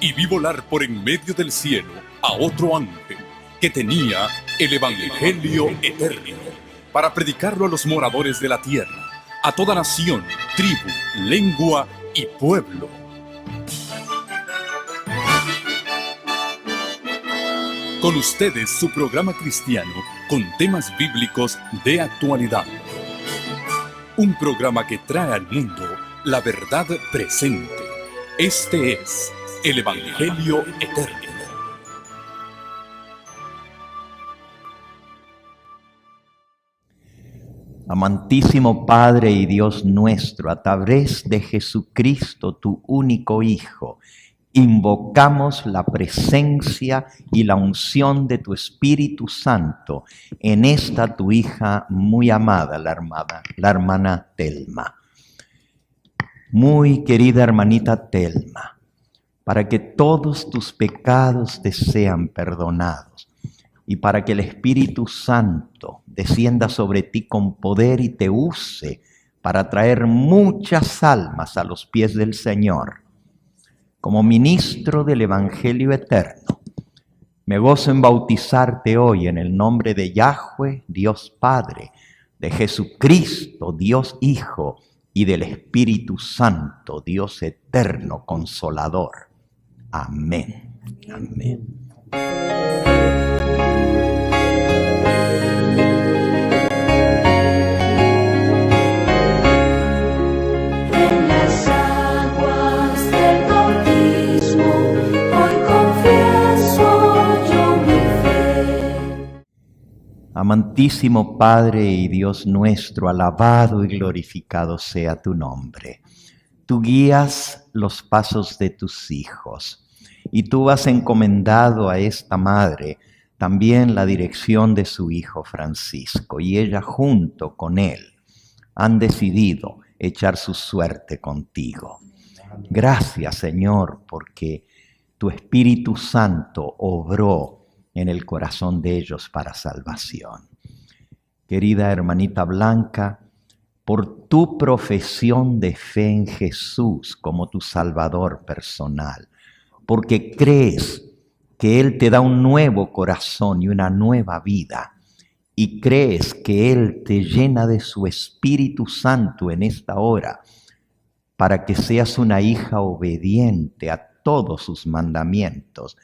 y vi volar por en medio del cielo a otro ángel que tenía el Evangelio eterno para predicarlo a los moradores de la tierra, a toda nación, tribu, lengua y pueblo. Con ustedes su programa cristiano con temas bíblicos de actualidad. Un programa que trae al mundo la verdad presente. Este es el Evangelio eterno. Amantísimo Padre y Dios nuestro, a través de Jesucristo, tu único Hijo, invocamos la presencia y la unción de tu Espíritu Santo en esta tu hija muy amada, la hermana Telma. Muy querida hermanita Telma, para que todos tus pecados te sean perdonados y para que el Espíritu Santo descienda sobre ti con poder y te use para traer muchas almas a los pies del Señor. Como ministro del Evangelio eterno, me gozo en bautizarte hoy en el nombre de Yahweh, Dios Padre, de Jesucristo, Dios Hijo, y del Espíritu Santo, Dios eterno, consolador. Amén. Amén. Amantísimo Padre y Dios nuestro, alabado y glorificado sea tu nombre. Tú guías los pasos de tus hijos y tú has encomendado a esta madre también la dirección de su hijo Francisco, y ella junto con él han decidido echar su suerte contigo. Gracias, Señor, porque tu Espíritu Santo obró en el corazón de ellos para salvación. Querida hermanita Blanca, por tu profesión de fe en Jesús como tu Salvador personal, porque crees que Él te da un nuevo corazón y una nueva vida, y crees que Él te llena de su Espíritu Santo en esta hora, para que seas una hija obediente a todos sus mandamientos,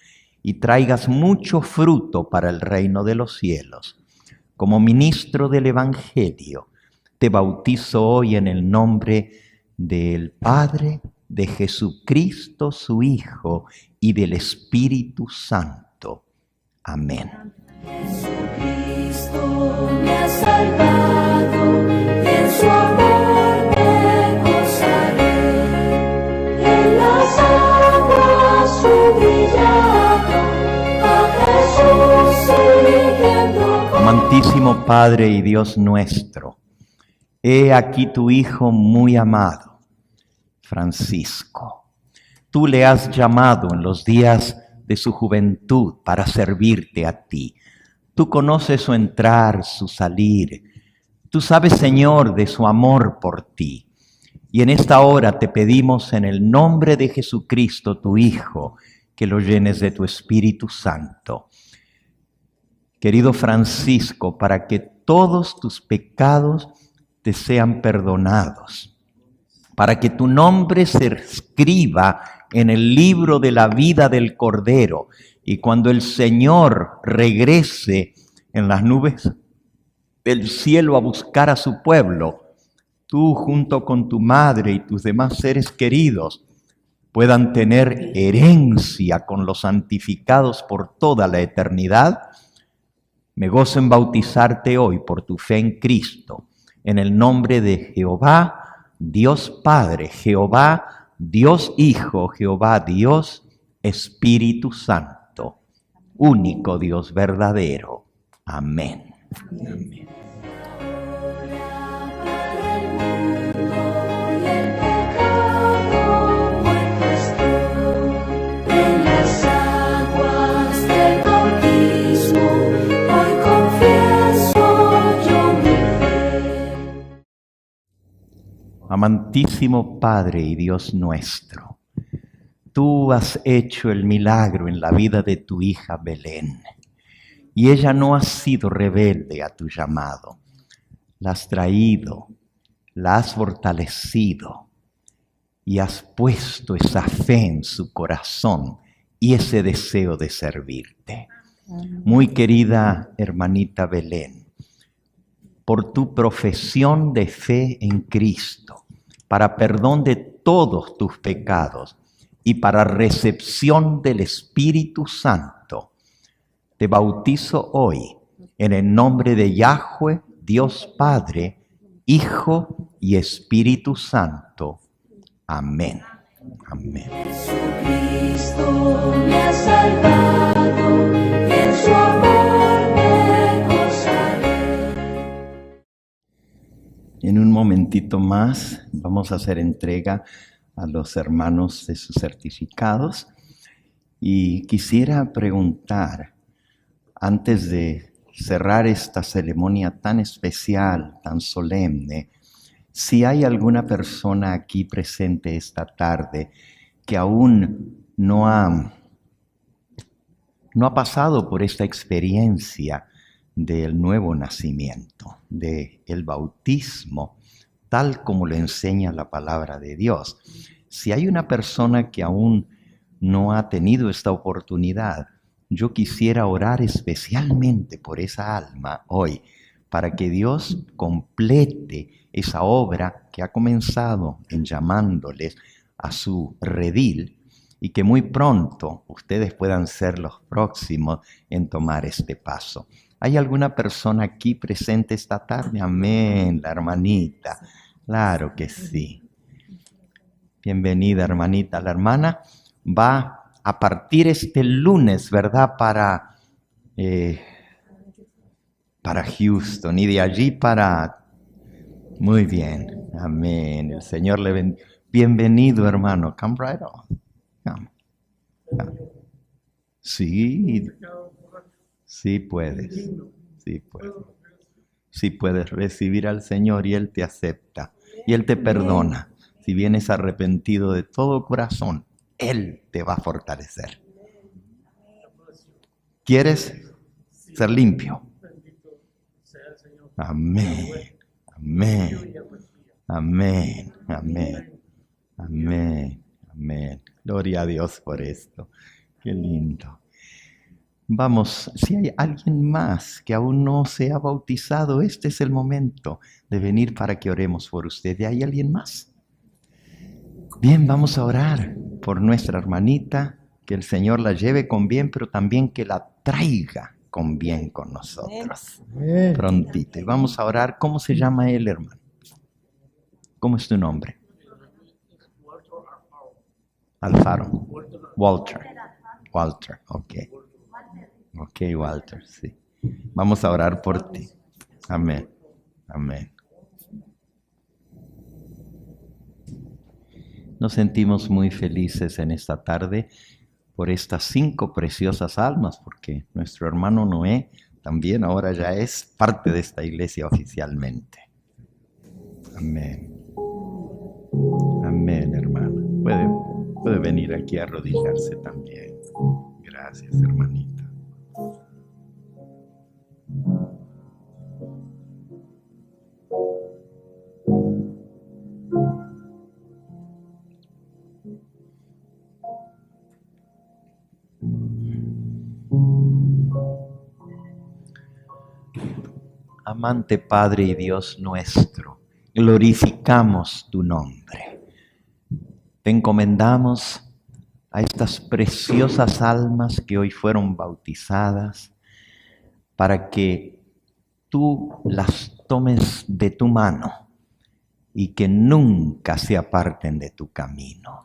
y traigas mucho fruto para el reino de los cielos. Como ministro del Evangelio, te bautizo hoy en el nombre del Padre, de Jesucristo su Hijo y del Espíritu Santo. Amén. Jesucristo me ha salvado, en su amor me gozaré, en las aguas humillado. Amantísimo Padre y Dios nuestro, he aquí tu Hijo muy amado, Francisco. Tú le has llamado en los días de su juventud para servirte a ti. Tú conoces su entrar, su salir. Tú sabes, Señor, de su amor por ti. Y en esta hora te pedimos en el nombre de Jesucristo, tu Hijo, que lo llenes de tu Espíritu Santo. Querido Francisco, para que todos tus pecados te sean perdonados, para que tu nombre se escriba en el libro de la vida del Cordero, y cuando el Señor regrese en las nubes del cielo a buscar a su pueblo, tú junto con tu madre y tus demás seres queridos puedan tener herencia con los santificados por toda la eternidad. Me gozo en bautizarte hoy por tu fe en Cristo, en el nombre de Jehová, Dios Padre, Jehová, Dios Hijo, Jehová, Dios Espíritu Santo, único Dios verdadero. Amén. Amén. Amantísimo Padre y Dios nuestro, Tú has hecho el milagro en la vida de tu hija Belén. Y ella no ha sido rebelde a tu llamado. La has traído, la has fortalecido y has puesto esa fe en su corazón y ese deseo de servirte. Muy querida hermanita Belén, por tu profesión de fe en Cristo, para perdón de todos tus pecados y para recepción del Espíritu Santo, te bautizo hoy en el nombre de Yahweh, Dios Padre, Hijo y Espíritu Santo. Amén. Amén. Jesucristo me ha salvado, en su amor me gozaré. En un momentito más vamos a hacer entrega a los hermanos de sus certificados y quisiera preguntar, antes de cerrar esta ceremonia tan especial, tan solemne, si hay alguna persona aquí presente esta tarde que aún no ha pasado por esta experiencia del nuevo nacimiento, del bautismo, tal como lo enseña la palabra de Dios. Si hay una persona que aún no ha tenido esta oportunidad, yo quisiera orar especialmente por esa alma hoy, para que Dios complete esa obra que ha comenzado en llamándoles a su redil y que muy pronto ustedes puedan ser los próximos en tomar este paso. ¿Hay alguna persona aquí presente esta tarde? Amén, la hermanita. Claro que sí. Bienvenida, hermanita. La hermana va a partir este lunes, ¿verdad? Para Houston y de allí para... Muy bien. Amén. El Señor le bendiga. Bienvenido, hermano. Come right on. Come. Sí. Sí puedes. Sí puedes. Sí puedes recibir al Señor y Él te acepta. Y Él te perdona. Si vienes arrepentido de todo corazón, Él te va a fortalecer. ¿Quieres ser limpio? Amén. Amén. Amén. Amén. Amén. Amén. Gloria a Dios por esto. Qué lindo. Vamos, si hay alguien más que aún no se ha bautizado, este es el momento de venir para que oremos por usted. ¿Hay alguien más? Bien, vamos a orar por nuestra hermanita, que el Señor la lleve con bien, pero también que la traiga con bien con nosotros. Prontito. Y vamos a orar. ¿Cómo se llama él, hermano? ¿Cómo es tu nombre? Alfaro. Walter. Walter, ok. Ok, Walter, sí. Vamos a orar por ti. Amén. Amén. Nos sentimos muy felices en esta tarde por estas 5 preciosas almas, porque nuestro hermano Noé también ahora ya es parte de esta iglesia oficialmente. Amén. Amén, hermana. Puede venir aquí a arrodillarse también. Gracias, hermanita. Amante Padre y Dios nuestro, glorificamos tu nombre. Te encomendamos a estas preciosas almas que hoy fueron bautizadas para que tú las tomes de tu mano y que nunca se aparten de tu camino.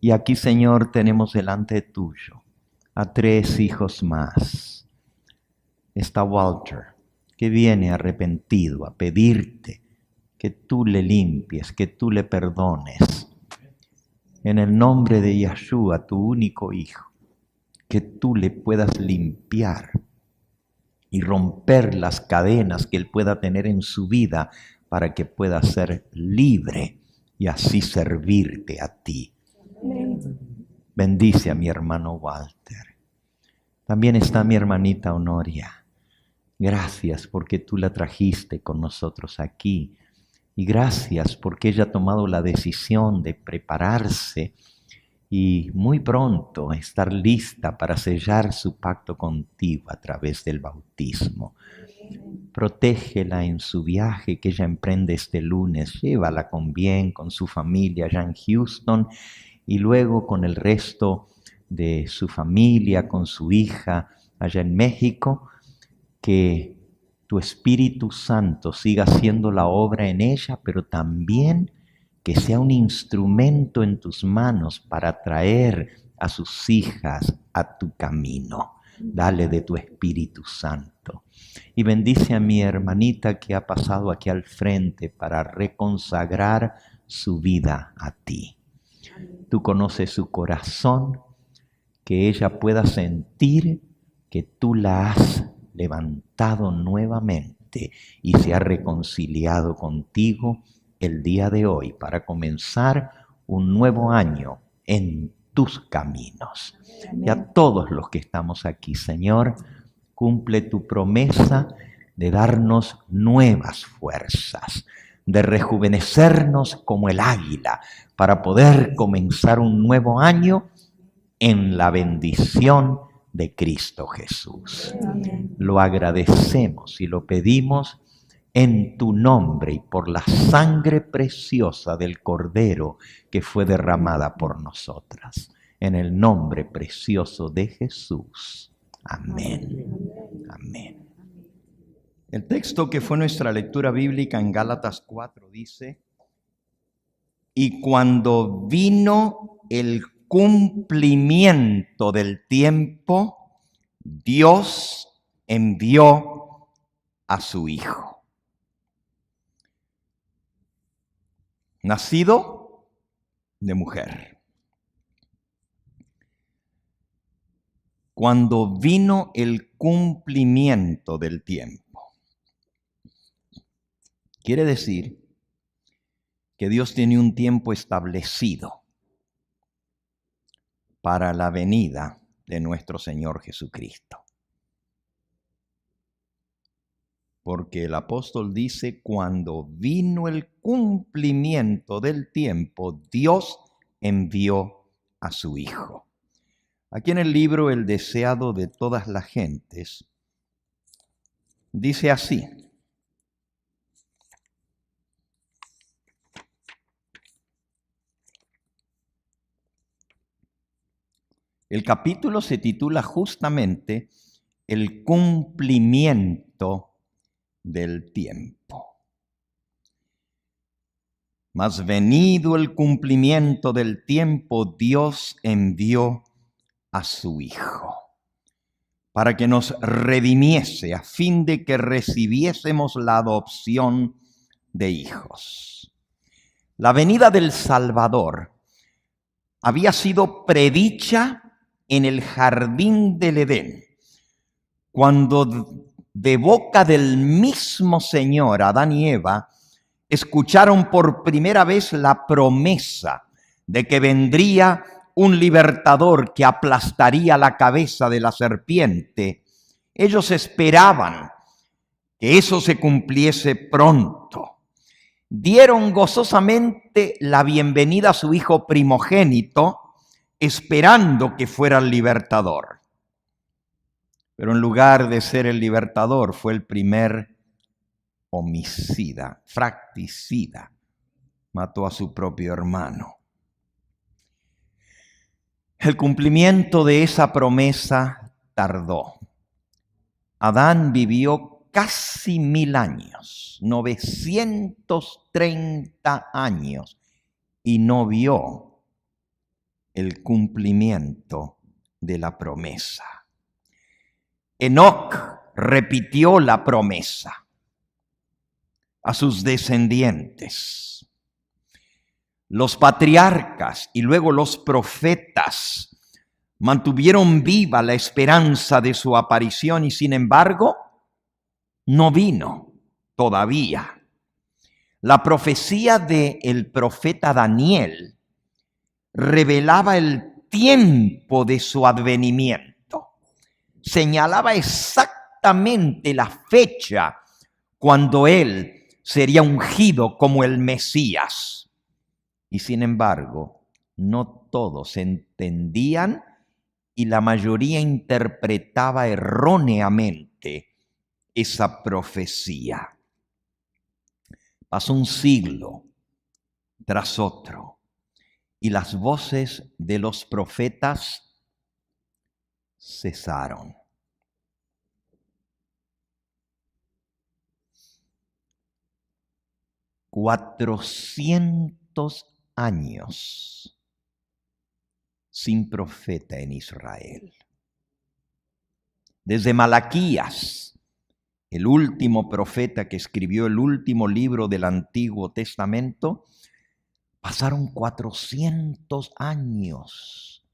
Y aquí, Señor, tenemos delante tuyo a 3 hijos más. Está Walter, que viene arrepentido a pedirte que tú le limpies, que tú le perdones. En el nombre de Yeshua, tu único hijo, que tú le puedas limpiar y romper las cadenas que él pueda tener en su vida para que pueda ser libre y así servirte a ti. Bendice a mi hermano Walter. También está mi hermanita Honoria. Gracias porque tú la trajiste con nosotros aquí. Y gracias porque ella ha tomado la decisión de prepararse y muy pronto estar lista para sellar su pacto contigo a través del bautismo. Protégela en su viaje que ella emprende este lunes. Llévala con bien, con su familia allá en Houston y luego con el resto de su familia, con su hija allá en México. Que tu Espíritu Santo siga haciendo la obra en ella, pero también que sea un instrumento en tus manos para traer a sus hijas a tu camino. Dale de tu Espíritu Santo. Y bendice a mi hermanita que ha pasado aquí al frente para reconsagrar su vida a ti. Tú conoces su corazón, que ella pueda sentir que tú la has levantado nuevamente y se ha reconciliado contigo el día de hoy para comenzar un nuevo año en tus caminos. Y a todos los que estamos aquí, Señor, cumple tu promesa de darnos nuevas fuerzas, de rejuvenecernos como el águila para poder comenzar un nuevo año en la bendición de Cristo Jesús. Lo agradecemos y lo pedimos en tu nombre y por la sangre preciosa del Cordero que fue derramada por nosotras. En el nombre precioso de Jesús. Amén. Amén. El texto que fue nuestra lectura bíblica en Gálatas 4 dice: y cuando vino el cumplimiento del tiempo, Dios envió a su Hijo, nacido de mujer. Cuando vino el cumplimiento del tiempo. Quiere decir que Dios tiene un tiempo establecido para la venida de nuestro Señor Jesucristo. Porque el apóstol dice, cuando vino el cumplimiento del tiempo, Dios envió a su Hijo. Aquí en el libro El deseado de todas las gentes, dice así: el capítulo se titula justamente El cumplimiento del tiempo. Mas venido el cumplimiento del tiempo, Dios envió a su Hijo, para que nos redimiese, a fin de que recibiésemos la adopción de hijos. La venida del Salvador había sido predicha en el jardín del Edén, cuando de boca del mismo Señor, Adán y Eva, escucharon por primera vez la promesa de que vendría un libertador que aplastaría la cabeza de la serpiente. Ellos esperaban que eso se cumpliese pronto. Dieron gozosamente la bienvenida a su hijo primogénito, esperando que fuera el libertador. Pero en lugar de ser el libertador, fue el primer homicida, fratricida. Mató a su propio hermano. El cumplimiento de esa promesa tardó. Adán vivió casi 1000 años, 930 años, y no vio el cumplimiento de la promesa. Enoc repitió la promesa a sus descendientes. Los patriarcas y luego los profetas mantuvieron viva la esperanza de su aparición y sin embargo no vino todavía. La profecía del profeta Daniel revelaba el tiempo de su advenimiento. Señalaba exactamente la fecha cuando él sería ungido como el Mesías. Y sin embargo, no todos entendían y la mayoría interpretaba erróneamente esa profecía. Pasó un siglo tras otro y las voces de los profetas cesaron. $400 años sin profeta en Israel. Desde Malaquías, el último profeta que escribió el último libro del Antiguo Testamento, pasaron 400 años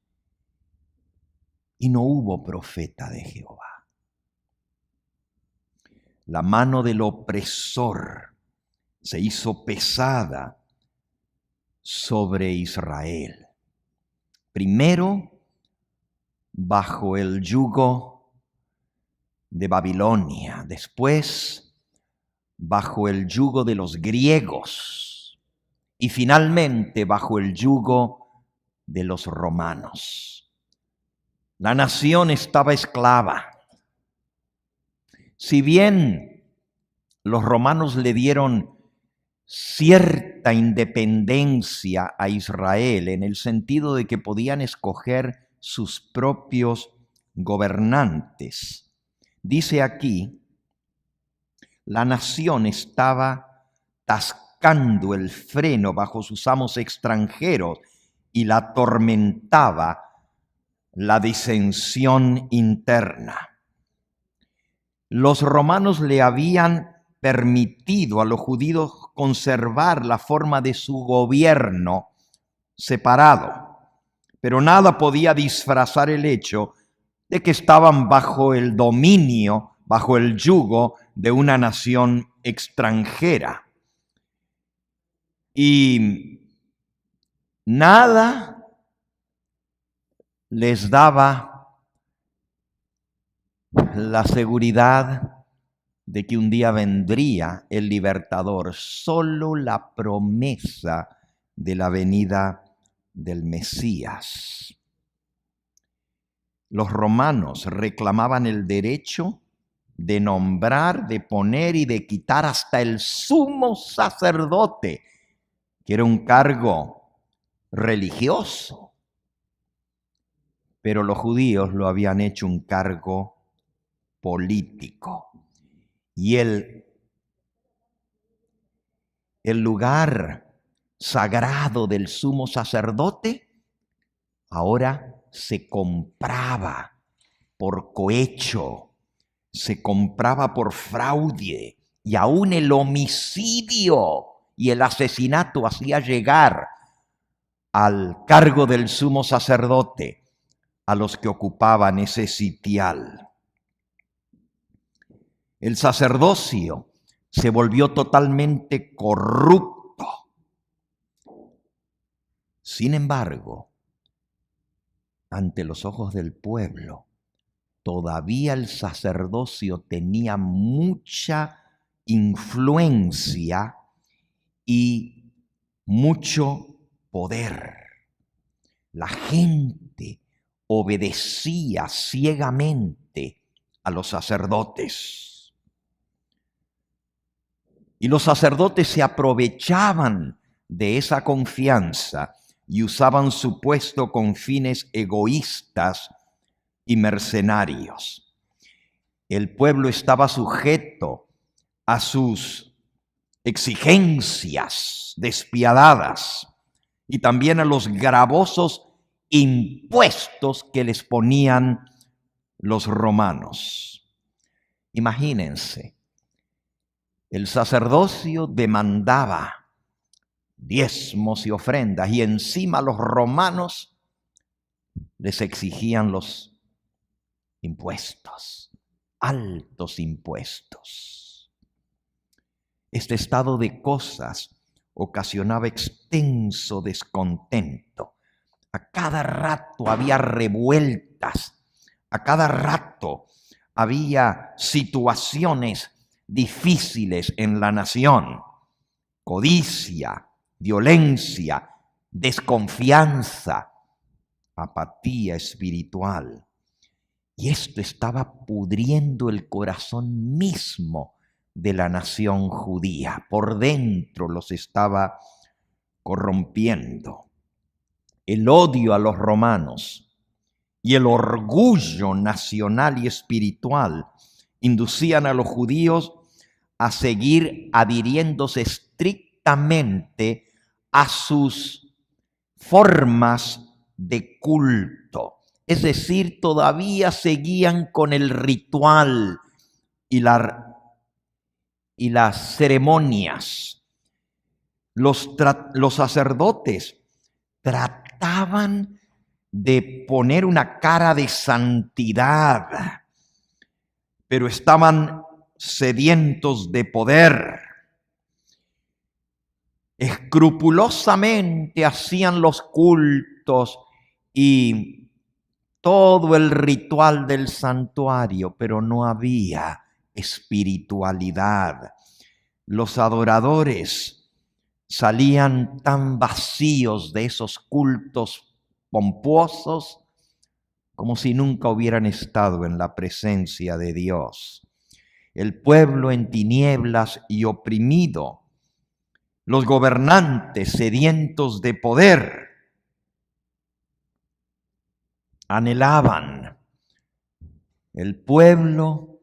y no hubo profeta de Jehová. La mano del opresor se hizo pesada sobre Israel. Primero, bajo el yugo de Babilonia, después, bajo el yugo de los griegos y finalmente bajo el yugo de los romanos. La nación estaba esclava. Si bien los romanos le dieron cierta independencia a Israel en el sentido de que podían escoger sus propios gobernantes, dice aquí, la nación estaba tascando el freno bajo sus amos extranjeros y la atormentaba la disensión interna. Los romanos le habían permitido a los judíos conservar la forma de su gobierno separado, pero nada podía disfrazar el hecho de que estaban bajo el dominio, bajo el yugo de una nación extranjera. Y nada les daba la seguridad de que un día vendría el libertador, solo la promesa de la venida del Mesías. Los romanos reclamaban el derecho de nombrar, de poner y de quitar hasta el sumo sacerdote, que era un cargo religioso. Pero los judíos lo habían hecho un cargo político. Y el lugar sagrado del sumo sacerdote ahora se compraba por cohecho, se compraba por fraude, y aún el homicidio y el asesinato hacía llegar al cargo del sumo sacerdote a los que ocupaban ese sitial. El sacerdocio se volvió totalmente corrupto. Sin embargo, ante los ojos del pueblo, todavía el sacerdocio tenía mucha influencia y mucho poder. La gente obedecía ciegamente a los sacerdotes. Y los sacerdotes se aprovechaban de esa confianza y usaban su puesto con fines egoístas y mercenarios. El pueblo estaba sujeto a sus exigencias despiadadas y también a los gravosos impuestos que les ponían los romanos. Imagínense, el sacerdocio demandaba diezmos y ofrendas y encima los romanos les exigían los impuestos, altos impuestos. Este estado de cosas ocasionaba extenso descontento A cada rato había revueltas, a cada rato había situaciones difíciles en la nación. Codicia, violencia, desconfianza, apatía espiritual. Y esto estaba pudriendo el corazón mismo de la nación judía. Por dentro los estaba corrompiendo. El odio a los romanos y el orgullo nacional y espiritual inducían a los judíos a seguir adhiriéndose estrictamente a sus formas de culto. Es decir, todavía seguían con el ritual y las ceremonias. Los sacerdotes trataban de poner una cara de santidad, pero estaban sedientos de poder. Escrupulosamente hacían los cultos y todo el ritual del santuario, pero no había espiritualidad. Los adoradores salían tan vacíos de esos cultos pomposos como si nunca hubieran estado en la presencia de Dios. El pueblo en tinieblas y oprimido, los gobernantes sedientos de poder, anhelaban el pueblo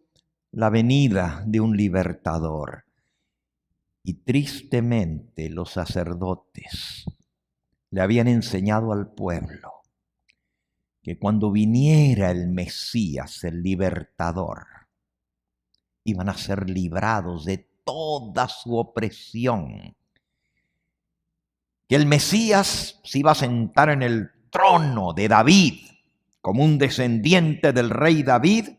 la venida de un libertador. Y tristemente los sacerdotes le habían enseñado al pueblo que cuando viniera el Mesías, el libertador, iban a ser librados de toda su opresión. Que el Mesías se iba a sentar en el trono de David como un descendiente del rey David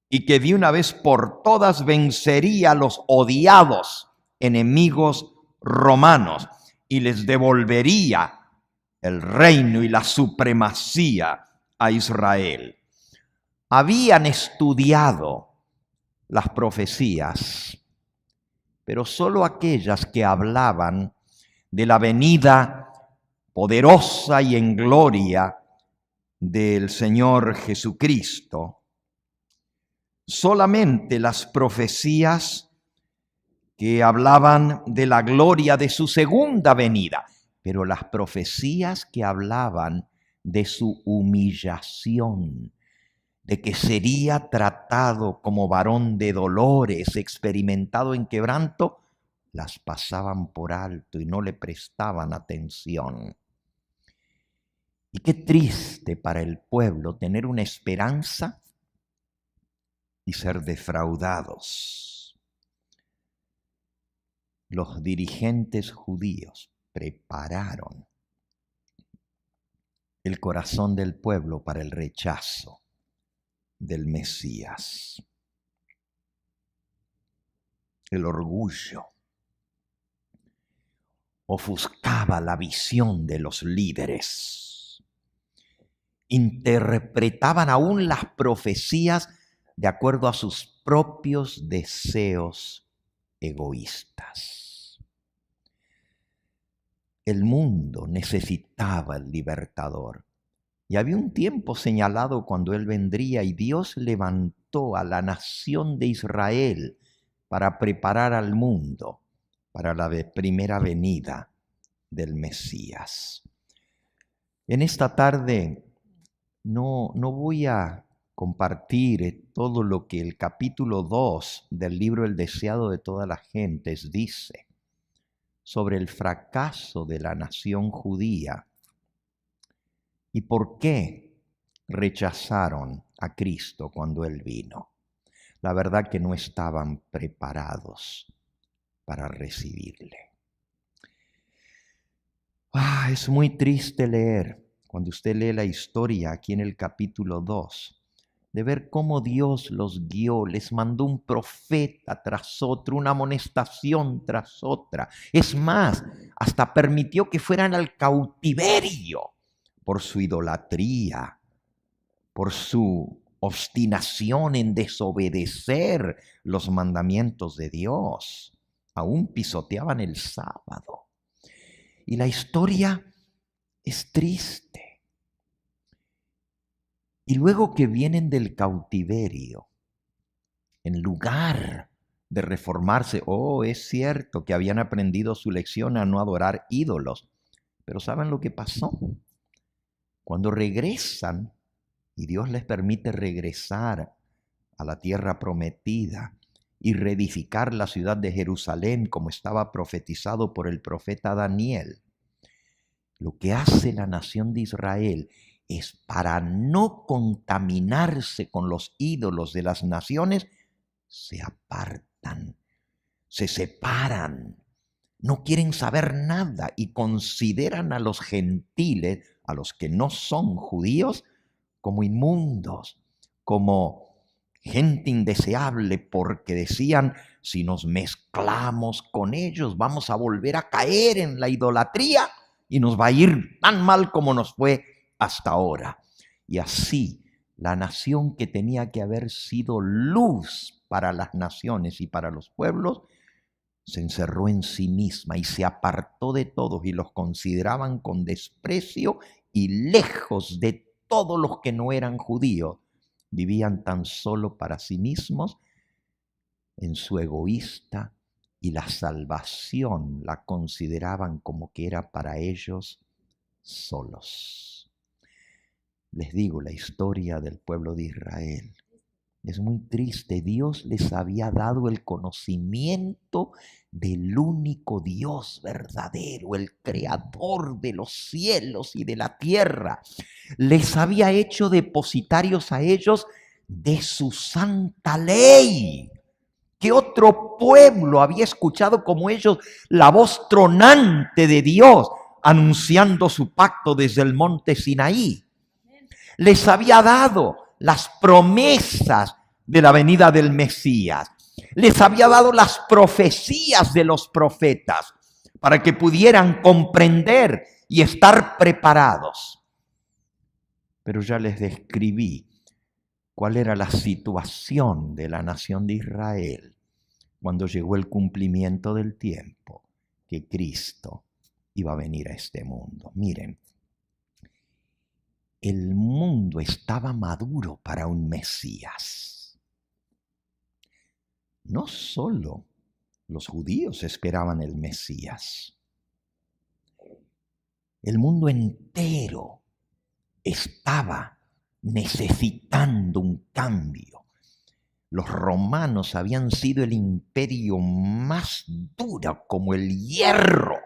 y que de una vez por todas vencería a los odiados enemigos romanos y les devolvería el reino y la supremacía a Israel. Habían estudiado las profecías, pero solo aquellas que hablaban de la venida poderosa y en gloria del Señor Jesucristo. Solamente las profecías que hablaban de la gloria de su segunda venida, pero las profecías que hablaban de su humillación, de que sería tratado como varón de dolores, experimentado en quebranto, las pasaban por alto y no le prestaban atención. Y qué triste para el pueblo tener una esperanza y ser defraudados. Los dirigentes judíos prepararon el corazón del pueblo para el rechazo del Mesías. El orgullo ofuscaba la visión de los líderes. Interpretaban aún las profecías de acuerdo a sus propios deseos egoístas. El mundo necesitaba el libertador. Y había un tiempo señalado cuando Él vendría y Dios levantó a la nación de Israel para preparar al mundo para la primera venida del Mesías. En esta tarde no voy a compartir todo lo que el capítulo 2 del libro El deseado de todas las gentes dice sobre el fracaso de la nación judía y por qué rechazaron a Cristo cuando Él vino. La verdad que no estaban preparados para recibirle. Es muy triste leer, cuando usted lee la historia aquí en el capítulo 2, de ver cómo Dios los guió, les mandó un profeta tras otro, una amonestación tras otra. Es más, hasta permitió que fueran al cautiverio por su idolatría, por su obstinación en desobedecer los mandamientos de Dios. Aún pisoteaban el sábado. Y la historia es triste. Y luego que vienen del cautiverio, en lugar de reformarse, es cierto que habían aprendido su lección a no adorar ídolos, pero ¿saben lo que pasó? Cuando regresan, y Dios les permite regresar a la tierra prometida y reedificar la ciudad de Jerusalén como estaba profetizado por el profeta Daniel, lo que hace la nación de Israel es, para no contaminarse con los ídolos de las naciones, se apartan, se separan, no quieren saber nada y consideran a los gentiles, a los que no son judíos, como inmundos, como gente indeseable, porque decían, si nos mezclamos con ellos, vamos a volver a caer en la idolatría y nos va a ir tan mal como nos fue hasta ahora. Y así, la nación que tenía que haber sido luz para las naciones y para los pueblos, se encerró en sí misma y se apartó de todos y los consideraban con desprecio, y lejos de todos los que no eran judíos, vivían tan solo para sí mismos en su egoísta, y la salvación la consideraban como que era para ellos solos. Les digo, la historia del pueblo de Israel es muy triste. Dios les había dado el conocimiento del único Dios verdadero, el creador de los cielos y de la tierra. Les había hecho depositarios a ellos de su santa ley. ¿Qué otro pueblo había escuchado como ellos la voz tronante de Dios anunciando su pacto desde el monte Sinaí? Les había dado las promesas de la venida del Mesías. Les había dado las profecías de los profetas para que pudieran comprender y estar preparados. Pero ya les describí cuál era la situación de la nación de Israel cuando llegó el cumplimiento del tiempo, que Cristo iba a venir a este mundo. Miren, el mundo estaba maduro para un Mesías. No solo los judíos esperaban el Mesías. El mundo entero estaba necesitando un cambio. Los romanos habían sido el imperio más duro como el hierro,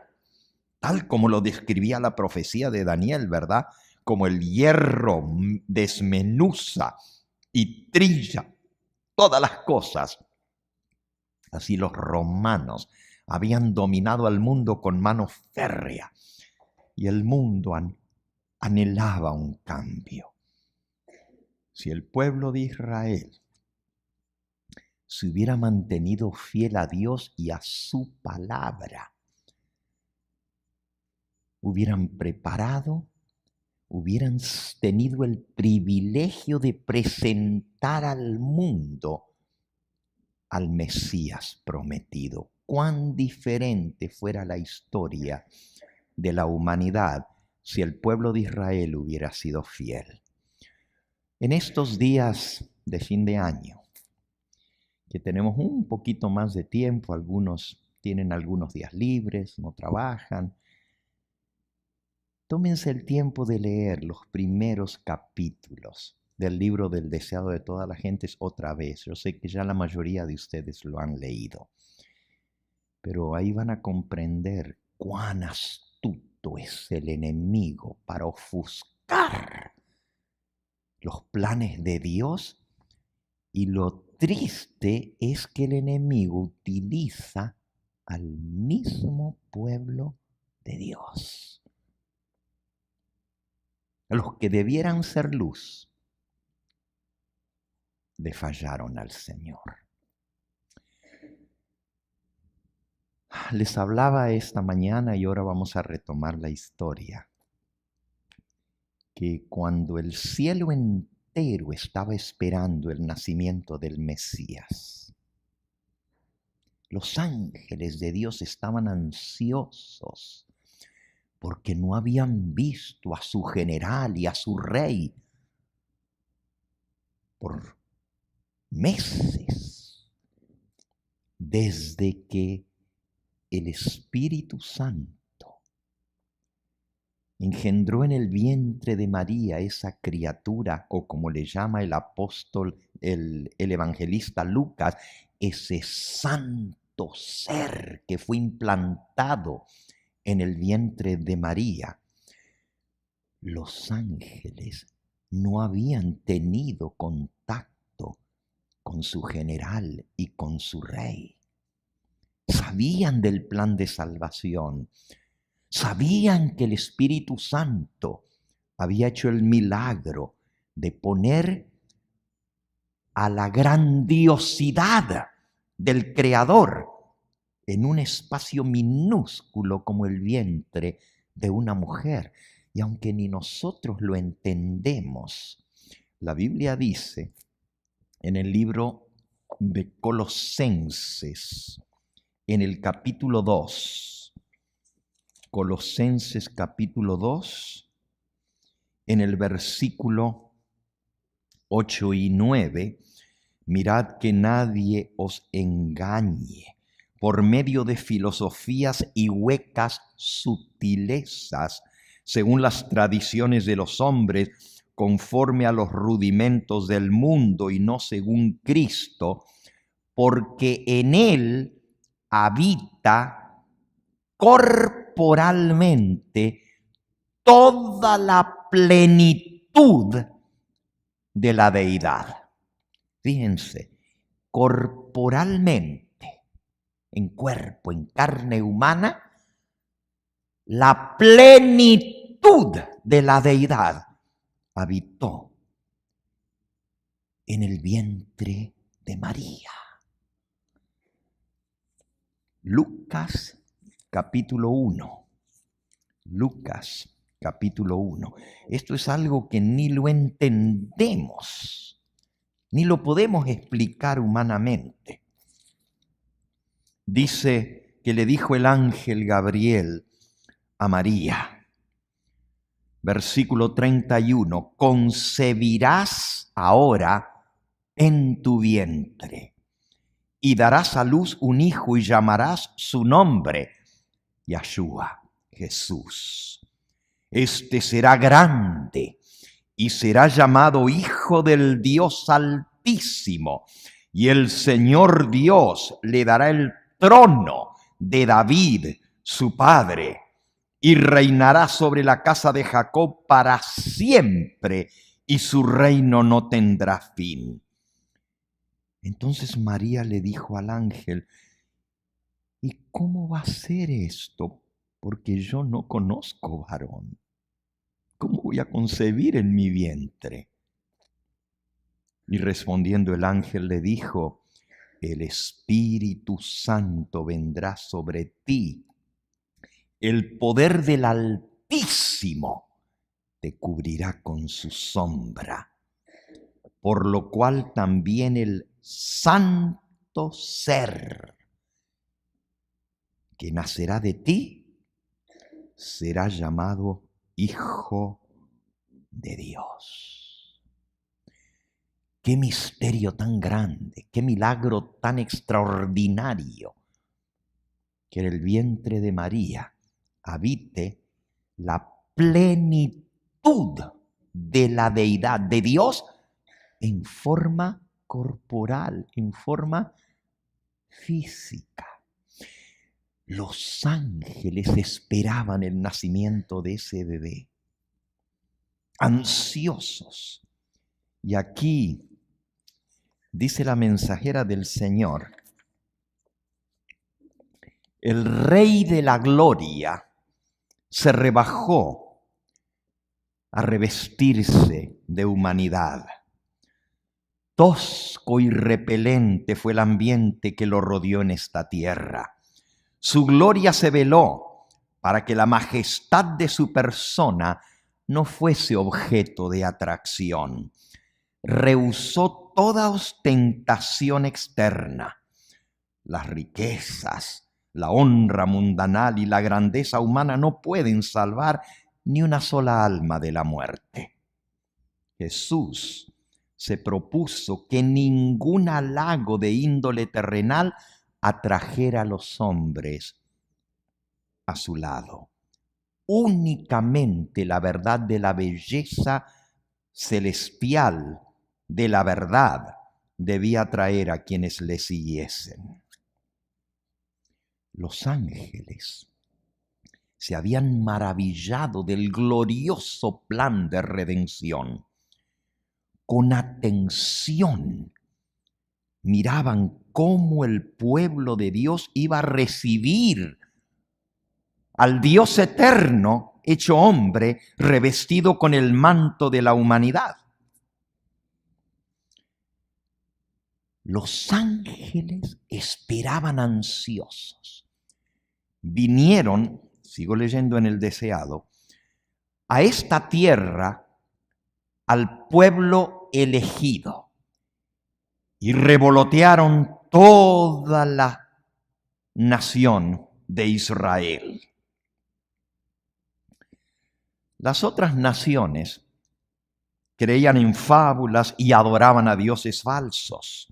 tal como lo describía la profecía de Daniel, ¿verdad? Como el hierro desmenuza y trilla todas las cosas. Así los romanos habían dominado al mundo con mano férrea, y el mundo anhelaba un cambio. Si el pueblo de Israel se hubiera mantenido fiel a Dios y a su palabra, hubieran preparado, hubieran tenido el privilegio de presentar al mundo al Mesías prometido. Cuán diferente fuera la historia de la humanidad si el pueblo de Israel hubiera sido fiel. En estos días de fin de año, que tenemos un poquito más de tiempo, algunos tienen algunos días libres, no trabajan, tómense el tiempo de leer los primeros capítulos del libro del deseado de todas las gentes otra vez. Yo sé que ya la mayoría de ustedes lo han leído, pero ahí van a comprender cuán astuto es el enemigo para ofuscar los planes de Dios, y lo triste es que el enemigo utiliza al mismo pueblo de Dios. Los que debieran ser luz le fallaron al Señor. Les hablaba esta mañana y ahora vamos a retomar la historia que cuando el cielo entero estaba esperando el nacimiento del Mesías, los ángeles de Dios estaban ansiosos porque no habían visto a su general y a su rey por meses, desde que el Espíritu Santo engendró en el vientre de María esa criatura, o como le llama el apóstol, el evangelista Lucas, ese santo ser que fue implantado en el vientre de María. Los ángeles no habían tenido contacto con su general y con su rey. Sabían del plan de salvación. Sabían que el Espíritu Santo había hecho el milagro de poner a la grandiosidad del Creador en un espacio minúsculo como el vientre de una mujer. Y aunque ni nosotros lo entendemos, la Biblia dice en el libro de Colosenses, en el capítulo 2, Colosenses capítulo 2, en el versículo 8 y 9, mirad que nadie os engañe por medio de filosofías y huecas sutilezas, según las tradiciones de los hombres, conforme a los rudimentos del mundo y no según Cristo, porque en él habita corporalmente toda la plenitud de la deidad. Fíjense, corporalmente, en cuerpo, en carne humana, la plenitud de la deidad habitó en el vientre de María. Lucas capítulo 1. Lucas capítulo 1. Esto es algo que ni lo entendemos, ni lo podemos explicar humanamente. Dice que le dijo el ángel Gabriel a María, versículo 31, concebirás ahora en tu vientre y darás a luz un hijo y llamarás su nombre Yahshua, Jesús. Este será grande y será llamado Hijo del Dios Altísimo, y el Señor Dios le dará el trono de David, su padre, y reinará sobre la casa de Jacob para siempre, y su reino no tendrá fin. Entonces María le dijo al ángel, ¿y cómo va a ser esto? Porque yo no conozco varón. ¿Cómo voy a concebir en mi vientre? Y respondiendo el ángel le dijo, el Espíritu Santo vendrá sobre ti. El poder del Altísimo te cubrirá con su sombra. Por lo cual también el santo ser que nacerá de ti será llamado Hijo de Dios. Qué misterio tan grande, qué milagro tan extraordinario, que en el vientre de María habite la plenitud de la deidad de Dios en forma corporal, en forma física. Los ángeles esperaban el nacimiento de ese bebé, ansiosos. Y aquí dice la mensajera del Señor, el Rey de la Gloria se rebajó a revestirse de humanidad. Tosco y repelente fue el ambiente que lo rodeó en esta tierra. Su gloria se veló para que la majestad de su persona no fuese objeto de atracción. Rehusó toda ostentación externa. Las riquezas, la honra mundanal y la grandeza humana no pueden salvar ni una sola alma de la muerte. Jesús se propuso que ningún halago de índole terrenal atrajera a los hombres a su lado. Únicamente la verdad de la belleza celestial de la verdad debía atraer a quienes le siguiesen. Los ángeles se habían maravillado del glorioso plan de redención. Con atención miraban cómo el pueblo de Dios iba a recibir al Dios eterno, hecho hombre, revestido con el manto de la humanidad. Los ángeles esperaban ansiosos. Vinieron, sigo leyendo en el deseado, a esta tierra, al pueblo elegido, y revolotearon toda la nación de Israel. Las otras naciones creían en fábulas y adoraban a dioses falsos.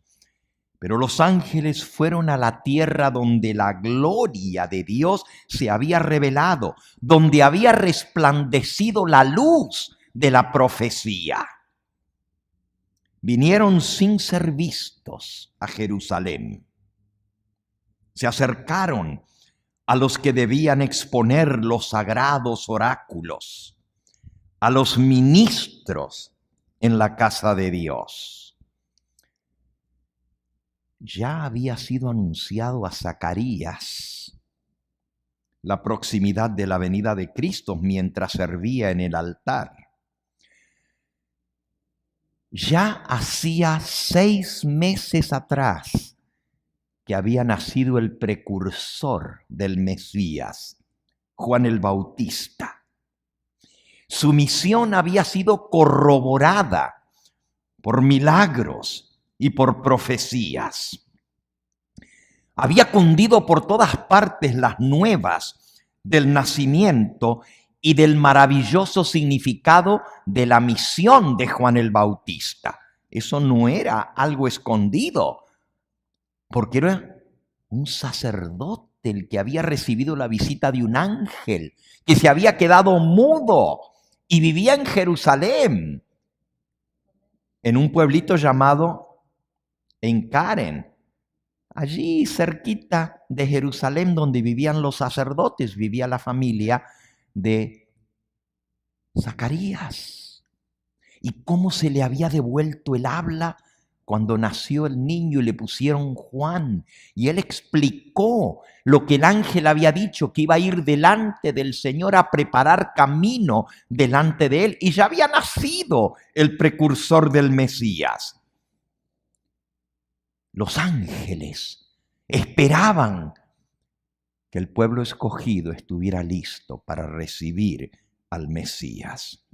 Pero los ángeles fueron a la tierra donde la gloria de Dios se había revelado, donde había resplandecido la luz de la profecía. Vinieron sin ser vistos a Jerusalén. Se acercaron a los que debían exponer los sagrados oráculos, a los ministros en la casa de Dios. Ya había sido anunciado a Zacarías la proximidad de la venida de Cristo mientras servía en el altar. Ya hacía 6 meses atrás que había nacido el precursor del Mesías, Juan el Bautista. Su misión había sido corroborada por milagros y por profecías. Había cundido por todas partes las nuevas del nacimiento y del maravilloso significado de la misión de Juan el Bautista. Eso no era algo escondido, porque era un sacerdote el que había recibido la visita de un ángel, que se había quedado mudo y vivía en Jerusalén, en un pueblito llamado Encaren, allí cerquita de Jerusalén donde vivían los sacerdotes, vivía la familia de Zacarías. Y cómo se le había devuelto el habla cuando nació el niño y le pusieron Juan. Y él explicó lo que el ángel había dicho, que iba a ir delante del Señor a preparar camino delante de él. Y ya había nacido el precursor del Mesías. Los ángeles esperaban que el pueblo escogido estuviera listo para recibir al Mesías.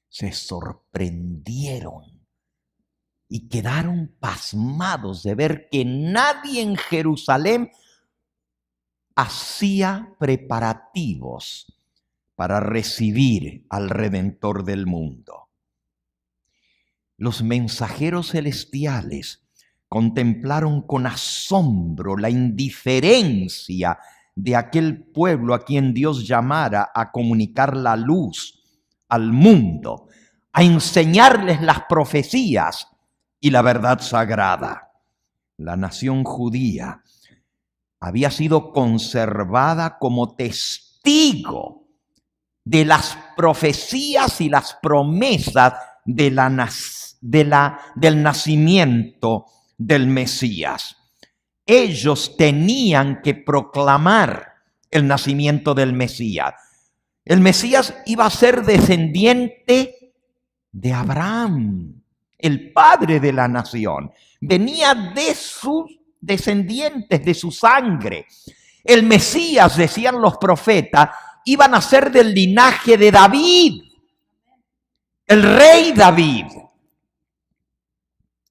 Se sorprendieron y quedaron pasmados de ver que nadie en Jerusalén hacía preparativos para recibir al Redentor del mundo. Los mensajeros celestiales contemplaron con asombro la indiferencia de aquel pueblo a quien Dios llamara a comunicar la luz al mundo, a enseñarles las profecías y la verdad sagrada. La nación judía había sido conservada como testigo de las profecías y las promesas del nacimiento del Mesías. Ellos tenían que proclamar el nacimiento del Mesías. El Mesías iba a ser descendiente de Abraham, el padre de la nación. Venía de sus descendientes, de su sangre. El Mesías, decían los profetas, iban a ser del linaje de David. el rey David.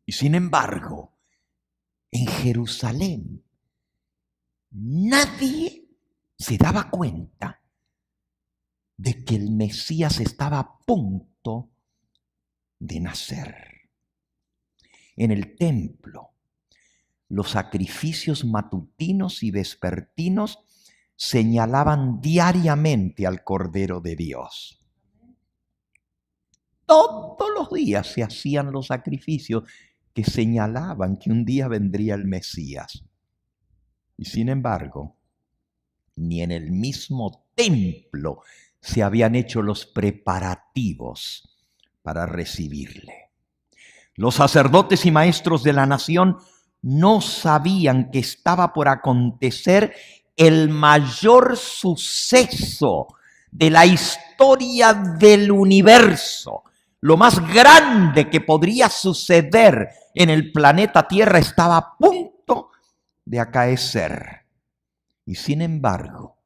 Y sin embargo, en Jerusalén, nadie se daba cuenta de que el Mesías estaba a punto de nacer. En el templo, los sacrificios matutinos y vespertinos señalaban diariamente al Cordero de Dios. Todos los días se hacían los sacrificios que señalaban que un día vendría el Mesías. Y sin embargo, ni en el mismo templo se habían hecho los preparativos para recibirle. Los sacerdotes y maestros de la nación no sabían que estaba por acontecer el mayor suceso de la historia del universo. Lo más grande que podría suceder en el planeta Tierra estaba a punto de acaecer. Y sin embargo,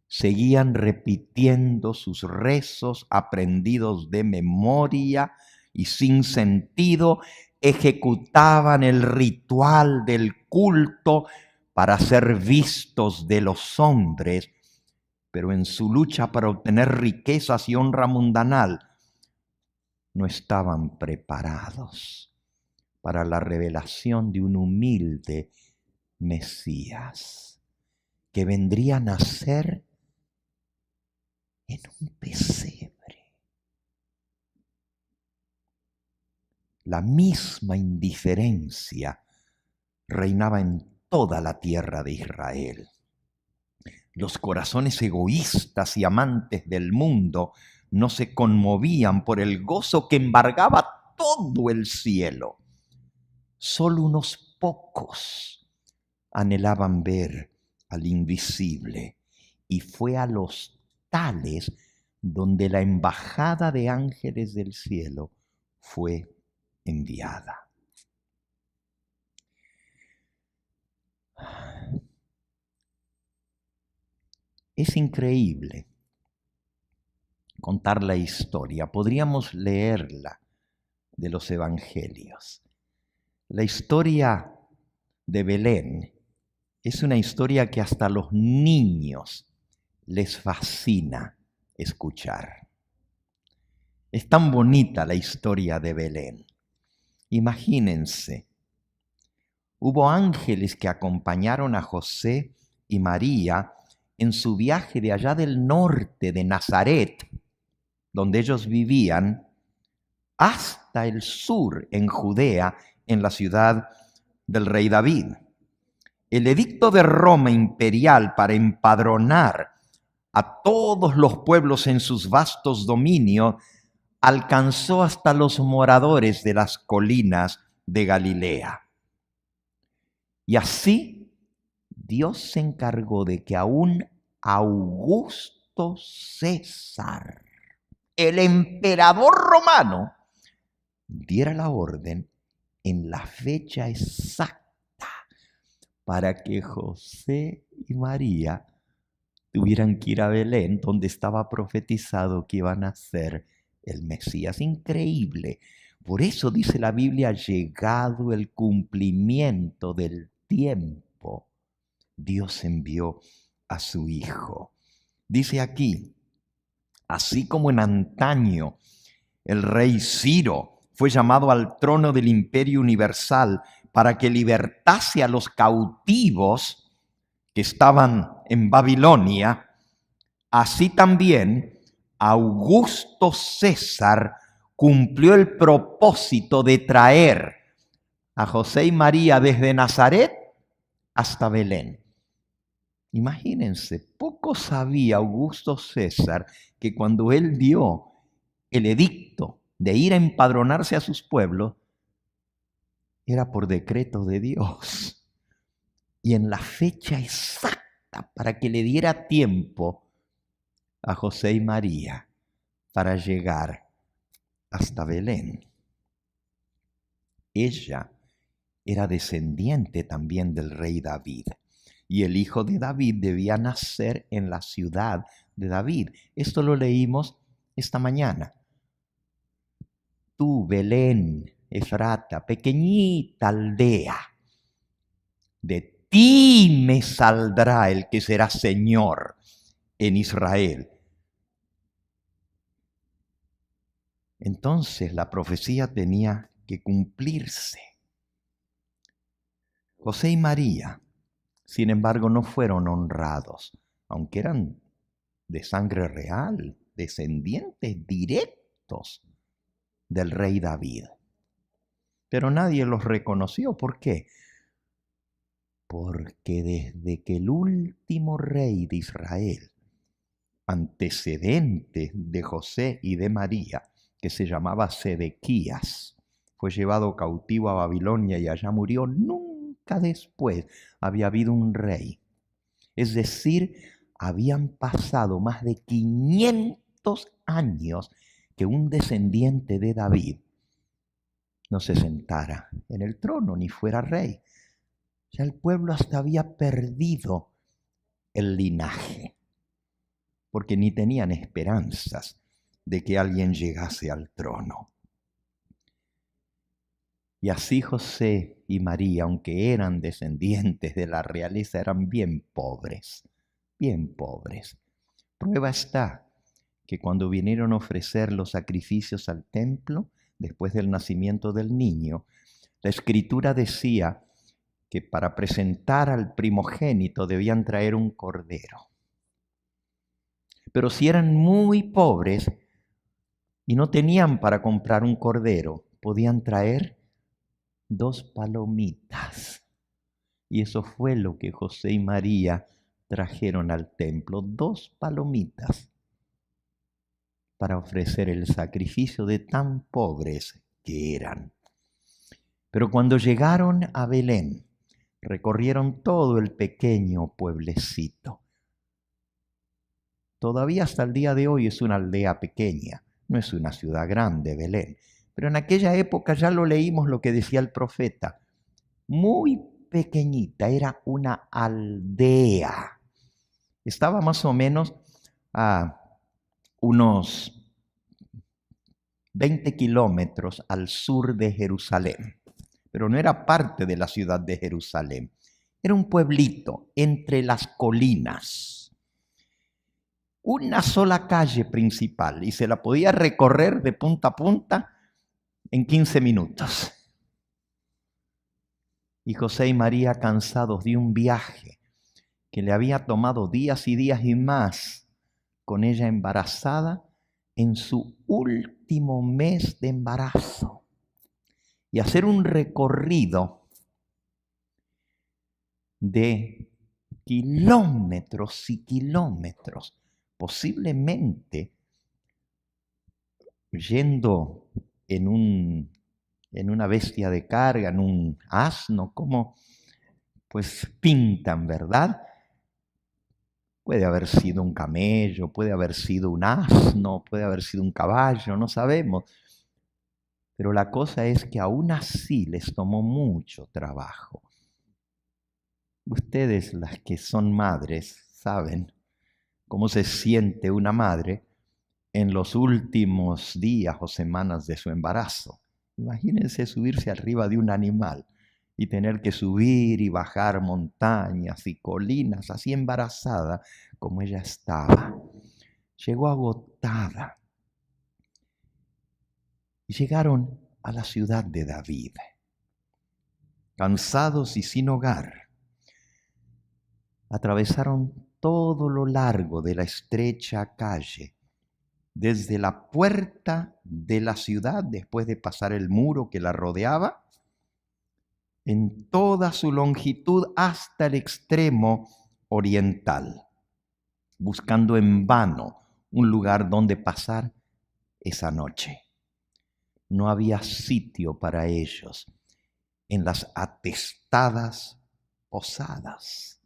seguían repitiendo sus rezos aprendidos de memoria y sin sentido, ejecutaban el ritual del culto para ser vistos de los hombres, pero en su lucha para obtener riquezas y honra mundanal, no estaban preparados para la revelación de un humilde Mesías que vendría a nacer en un pesebre. La misma indiferencia reinaba en toda la tierra de Israel. Los corazones egoístas y amantes del mundo no se conmovían por el gozo que embargaba todo el cielo. Solo unos pocos anhelaban ver al invisible, y fue a los tales donde la embajada de ángeles del cielo fue enviada. Es increíble contar la historia. Podríamos leerla de los evangelios. La historia de Belén es una historia que hasta a los niños les fascina escuchar. Es tan bonita la historia de Belén. Imagínense, hubo ángeles que acompañaron a José y María en su viaje de allá del norte de Nazaret, donde ellos vivían, hasta el sur en Judea, en la ciudad del rey David. El edicto de Roma imperial para empadronar a todos los pueblos en sus vastos dominios alcanzó hasta los moradores de las colinas de Galilea. Y así Dios se encargó de que aún Augusto César, el emperador romano, diera la orden en la fecha exacta para que José y María tuvieran que ir a Belén, donde estaba profetizado que iba a nacer el Mesías. Increíble. Por eso dice la Biblia, llegado el cumplimiento del tiempo, Dios envió a su Hijo. Dice aquí, así como en antaño el rey Ciro fue llamado al trono del imperio universal para que libertase a los cautivos que estaban en Babilonia, así también Augusto César cumplió el propósito de traer a José y María desde Nazaret hasta Belén. Imagínense, poco sabía Augusto César que cuando él dio el edicto de ir a empadronarse a sus pueblos, era por decreto de Dios. Y en la fecha exacta para que le diera tiempo a José y María para llegar hasta Belén. Ella era descendiente también del rey David. Y el hijo de David debía nacer en la ciudad de David. Esto lo leímos esta mañana. tú, Belén, Efrata, pequeñita aldea, de ti me saldrá el que será Señor en Israel. Entonces la profecía tenía que cumplirse. José y María, sin embargo, no fueron honrados, aunque eran de sangre real, descendientes directos del rey David. Pero nadie los reconoció. ¿Por qué? Porque desde que el último rey de Israel, antecedente de José y de María, que se llamaba Sedequías, fue llevado cautivo a Babilonia y allá murió, nunca después había habido un rey. Es decir, habían pasado más de 500 años que un descendiente de David no se sentara en el trono ni fuera rey. Ya el pueblo hasta había perdido el linaje, porque ni tenían esperanzas de que alguien llegase al trono. Y así José y María, aunque eran descendientes de la realeza, eran bien pobres, bien pobres. Prueba está que cuando vinieron a ofrecer los sacrificios al templo, después del nacimiento del niño, la Escritura decía que para presentar al primogénito debían traer un cordero. Pero si eran muy pobres y no tenían para comprar un cordero, podían traer 2 palomitas. Y eso fue lo que José y María trajeron al templo, 2 palomitas, para ofrecer el sacrificio de tan pobres que eran. Pero cuando llegaron a Belén, recorrieron todo el pequeño pueblecito. Todavía hasta el día de hoy es una aldea pequeña, no es una ciudad grande, Belén. Pero en aquella época ya lo leímos lo que decía el profeta. Muy pequeñita, era una aldea. Estaba más o menos a unos 20 kilómetros al sur de Jerusalén. Pero no era parte de la ciudad de Jerusalén. Era un pueblito entre las colinas. Una sola calle principal y se la podía recorrer de punta a punta en 15 minutos. Y José y María, cansados de un viaje que le había tomado días y días y más, con ella embarazada en su último mes de embarazo, y hacer un recorrido de kilómetros y kilómetros, posiblemente yendo en una bestia de carga, en un asno, como pues pintan, ¿verdad? Puede haber sido un camello, puede haber sido un asno, puede haber sido un caballo, no sabemos. Pero la cosa es que aún así les tomó mucho trabajo. Ustedes, las que son madres, saben cómo se siente una madre en los últimos días o semanas de su embarazo. Imagínense subirse arriba de un animal y tener que subir y bajar montañas y colinas, así embarazada como ella estaba. Llegó agotada. Y llegaron a la ciudad de David, cansados y sin hogar. Atravesaron todo lo largo de la estrecha calle, desde la puerta de la ciudad, después de pasar el muro que la rodeaba, en toda su longitud hasta el extremo oriental, buscando en vano un lugar donde pasar esa noche. No había sitio para ellos en las atestadas posadas.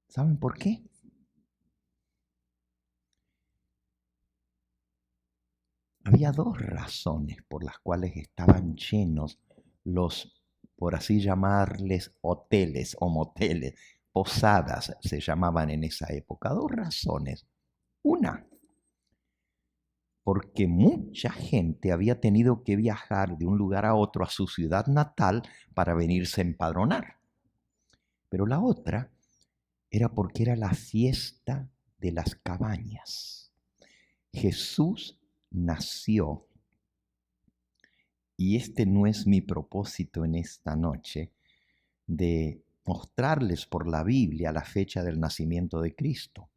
¿Saben por qué? Había 2 razones por las cuales estaban llenos los, por así llamarles, hoteles o moteles, posadas se llamaban en esa época. 2 razones. Una, porque mucha gente había tenido que viajar de un lugar a otro a su ciudad natal para venirse a empadronar. Pero la otra era porque era la fiesta de las cabañas. Jesús nació, y este no es mi propósito en esta noche, de mostrarles por la Biblia la fecha del nacimiento de Cristo.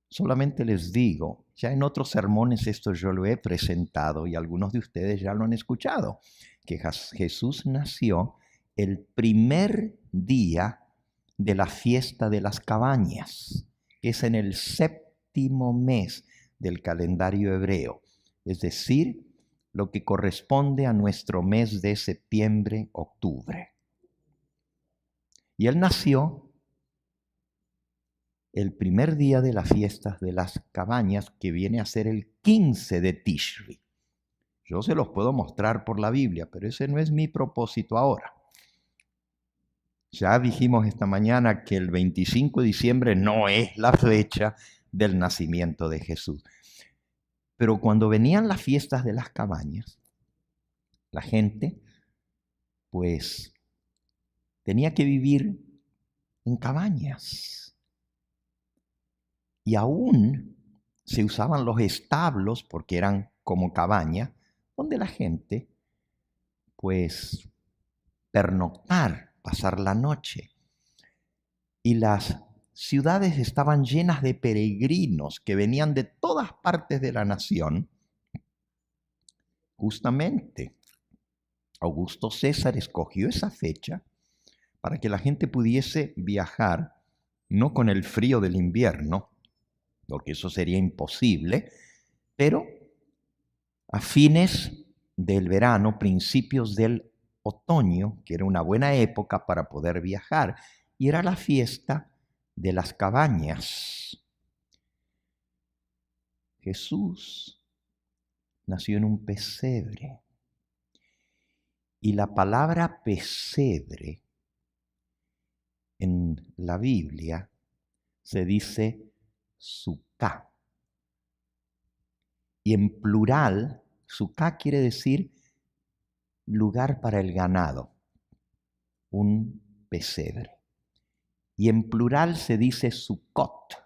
Solamente les digo, ya en otros sermones esto yo lo he presentado y algunos de ustedes ya lo han escuchado, que Jesús nació el primer día de la fiesta de las cabañas, que es en el 7º mes del calendario hebreo, es decir, lo que corresponde a nuestro mes de septiembre-octubre. Y él nació el primer día de las fiestas de las cabañas, que viene a ser el 15 de Tishri. Yo se los puedo mostrar por la Biblia, pero ese no es mi propósito ahora. Ya dijimos esta mañana que el 25 de diciembre no es la fecha del nacimiento de Jesús. Pero cuando venían las fiestas de las cabañas, la gente, pues, tenía que vivir en cabañas. Y aún se usaban los establos, porque eran como cabaña, donde la gente, pues, pernoctar, pasar la noche. Y las ciudades estaban llenas de peregrinos que venían de todas partes de la nación. Justamente, Augusto César escogió esa fecha para que la gente pudiese viajar, no con el frío del invierno, porque eso sería imposible, pero a fines del verano, principios del otoño, que era una buena época para poder viajar, y era la fiesta de las cabañas. Jesús nació en un pesebre, y la palabra pesebre en la Biblia se dice sucá. Y en plural, sucá quiere decir lugar para el ganado, un pesebre. Y en plural se dice sucot.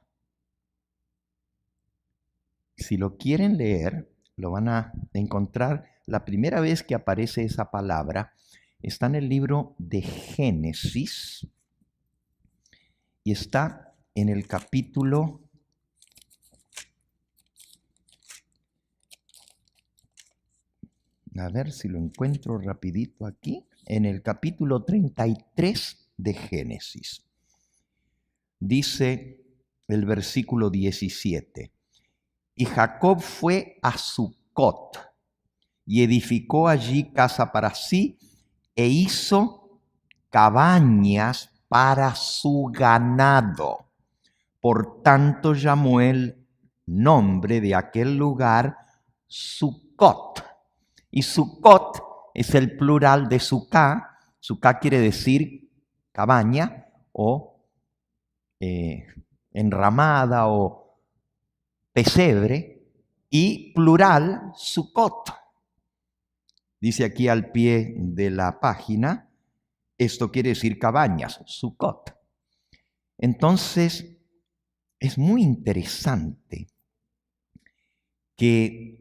Si lo quieren leer, lo van a encontrar. La primera vez que aparece esa palabra está en el libro de Génesis y está en el capítulo 33 de Génesis. Dice el versículo 17, y Jacob fue a Sucot y edificó allí casa para sí e hizo cabañas para su ganado. Por tanto llamó el nombre de aquel lugar Sucot. Y Sucot es el plural de Sucá. Sucá quiere decir cabaña o enramada o pesebre, y plural Sucot. Dice aquí al pie de la página, esto quiere decir cabañas, Sucot. Entonces, es muy interesante que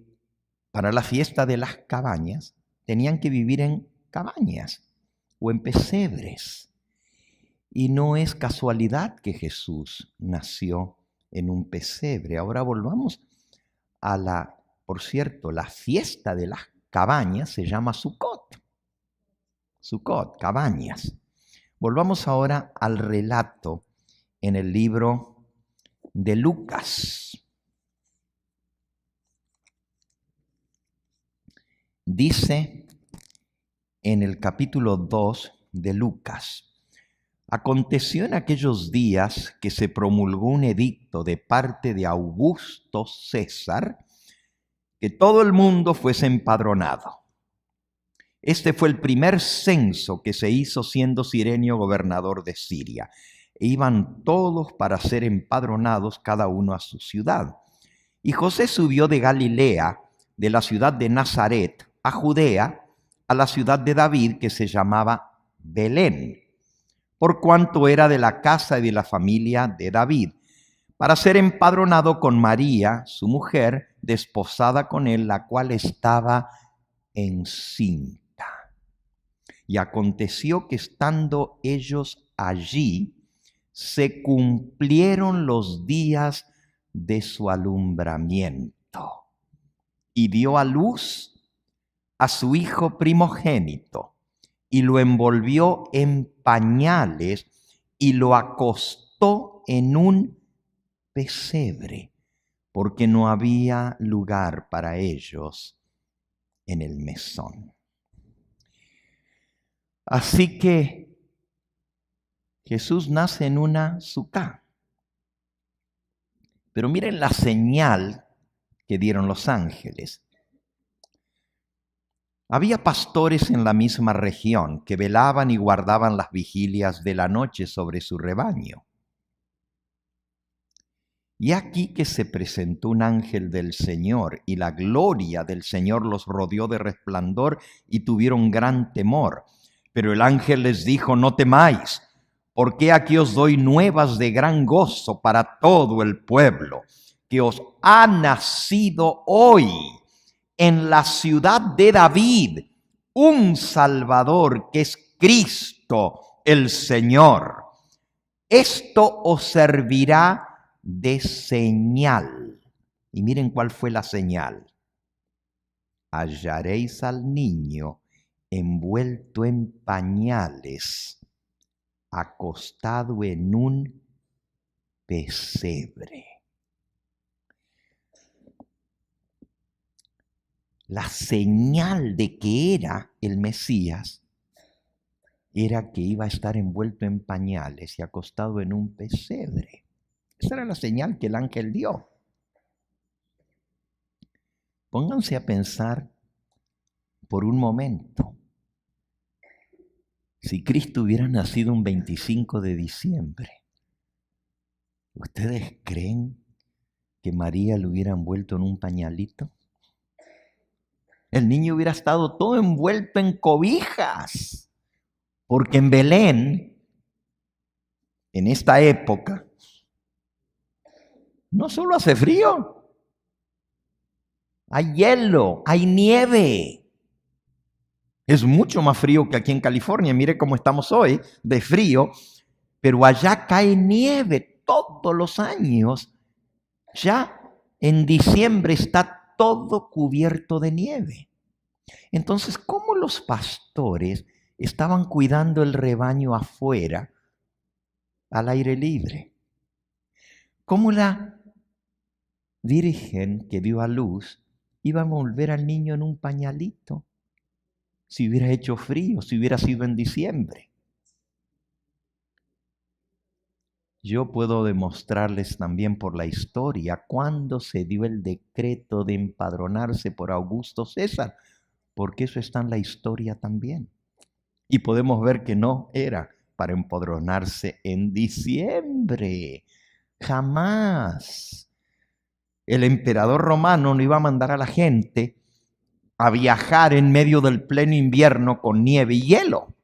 para la fiesta de las cabañas tenían que vivir en cabañas o en pesebres. Y no es casualidad que Jesús nació en un pesebre. Ahora volvamos a por cierto, la fiesta de las cabañas se llama Sucot. Sucot, cabañas. Volvamos ahora al relato en el libro de Lucas. Dice en el capítulo 2 de Lucas, aconteció en aquellos días que se promulgó un edicto de parte de Augusto César que todo el mundo fuese empadronado. Este fue el primer censo que se hizo siendo Cirenio gobernador de Siria. E iban todos para ser empadronados, cada uno a su ciudad. Y José subió de Galilea, de la ciudad de Nazaret, a Judea, a la ciudad de David, que se llamaba Belén, por cuanto era de la casa y de la familia de David, para ser empadronado con María, su mujer, desposada con él, la cual estaba encinta. Y aconteció que estando ellos allí, se cumplieron los días de su alumbramiento, y dio a luz a su hijo primogénito, y lo envolvió en pañales, y lo acostó en un pesebre, porque no había lugar para ellos en el mesón. Así que Jesús nace en una sucá. Pero miren la señal que dieron los ángeles. Había pastores en la misma región que velaban y guardaban las vigilias de la noche sobre su rebaño. Y aquí que se presentó un ángel del Señor, y la gloria del Señor los rodeó de resplandor, y tuvieron gran temor. Pero el ángel les dijo: no temáis, porque aquí os doy nuevas de gran gozo para todo el pueblo, que os ha nacido hoy en la ciudad de David un Salvador, que es Cristo el Señor. Esto os servirá de señal. Y miren cuál fue la señal. Hallaréis al niño envuelto en pañales, acostado en un pesebre. La señal de que era el Mesías era que iba a estar envuelto en pañales y acostado en un pesebre. Esa era la señal que el ángel dio. Pónganse a pensar por un momento. Si Cristo hubiera nacido un 25 de diciembre, ¿ustedes creen que María lo hubiera envuelto en un pañalito? El niño hubiera estado todo envuelto en cobijas, porque en Belén, en esta época, no solo hace frío, hay hielo, hay nieve. Es mucho más frío que aquí en California. Mire cómo estamos hoy, de frío, pero allá cae nieve todos los años. Ya en diciembre está todo cubierto de nieve. Entonces, ¿cómo los pastores estaban cuidando el rebaño afuera, al aire libre? ¿Cómo la virgen que dio a luz iba a envolver al niño en un pañalito si hubiera hecho frío, si hubiera sido en diciembre? Yo puedo demostrarles también por la historia cuándo se dio el decreto de empadronarse por Augusto César, porque eso está en la historia también. Y podemos ver que no era para empadronarse en diciembre. Jamás. El emperador romano no iba a mandar a la gente a viajar en medio del pleno invierno con nieve y hielo.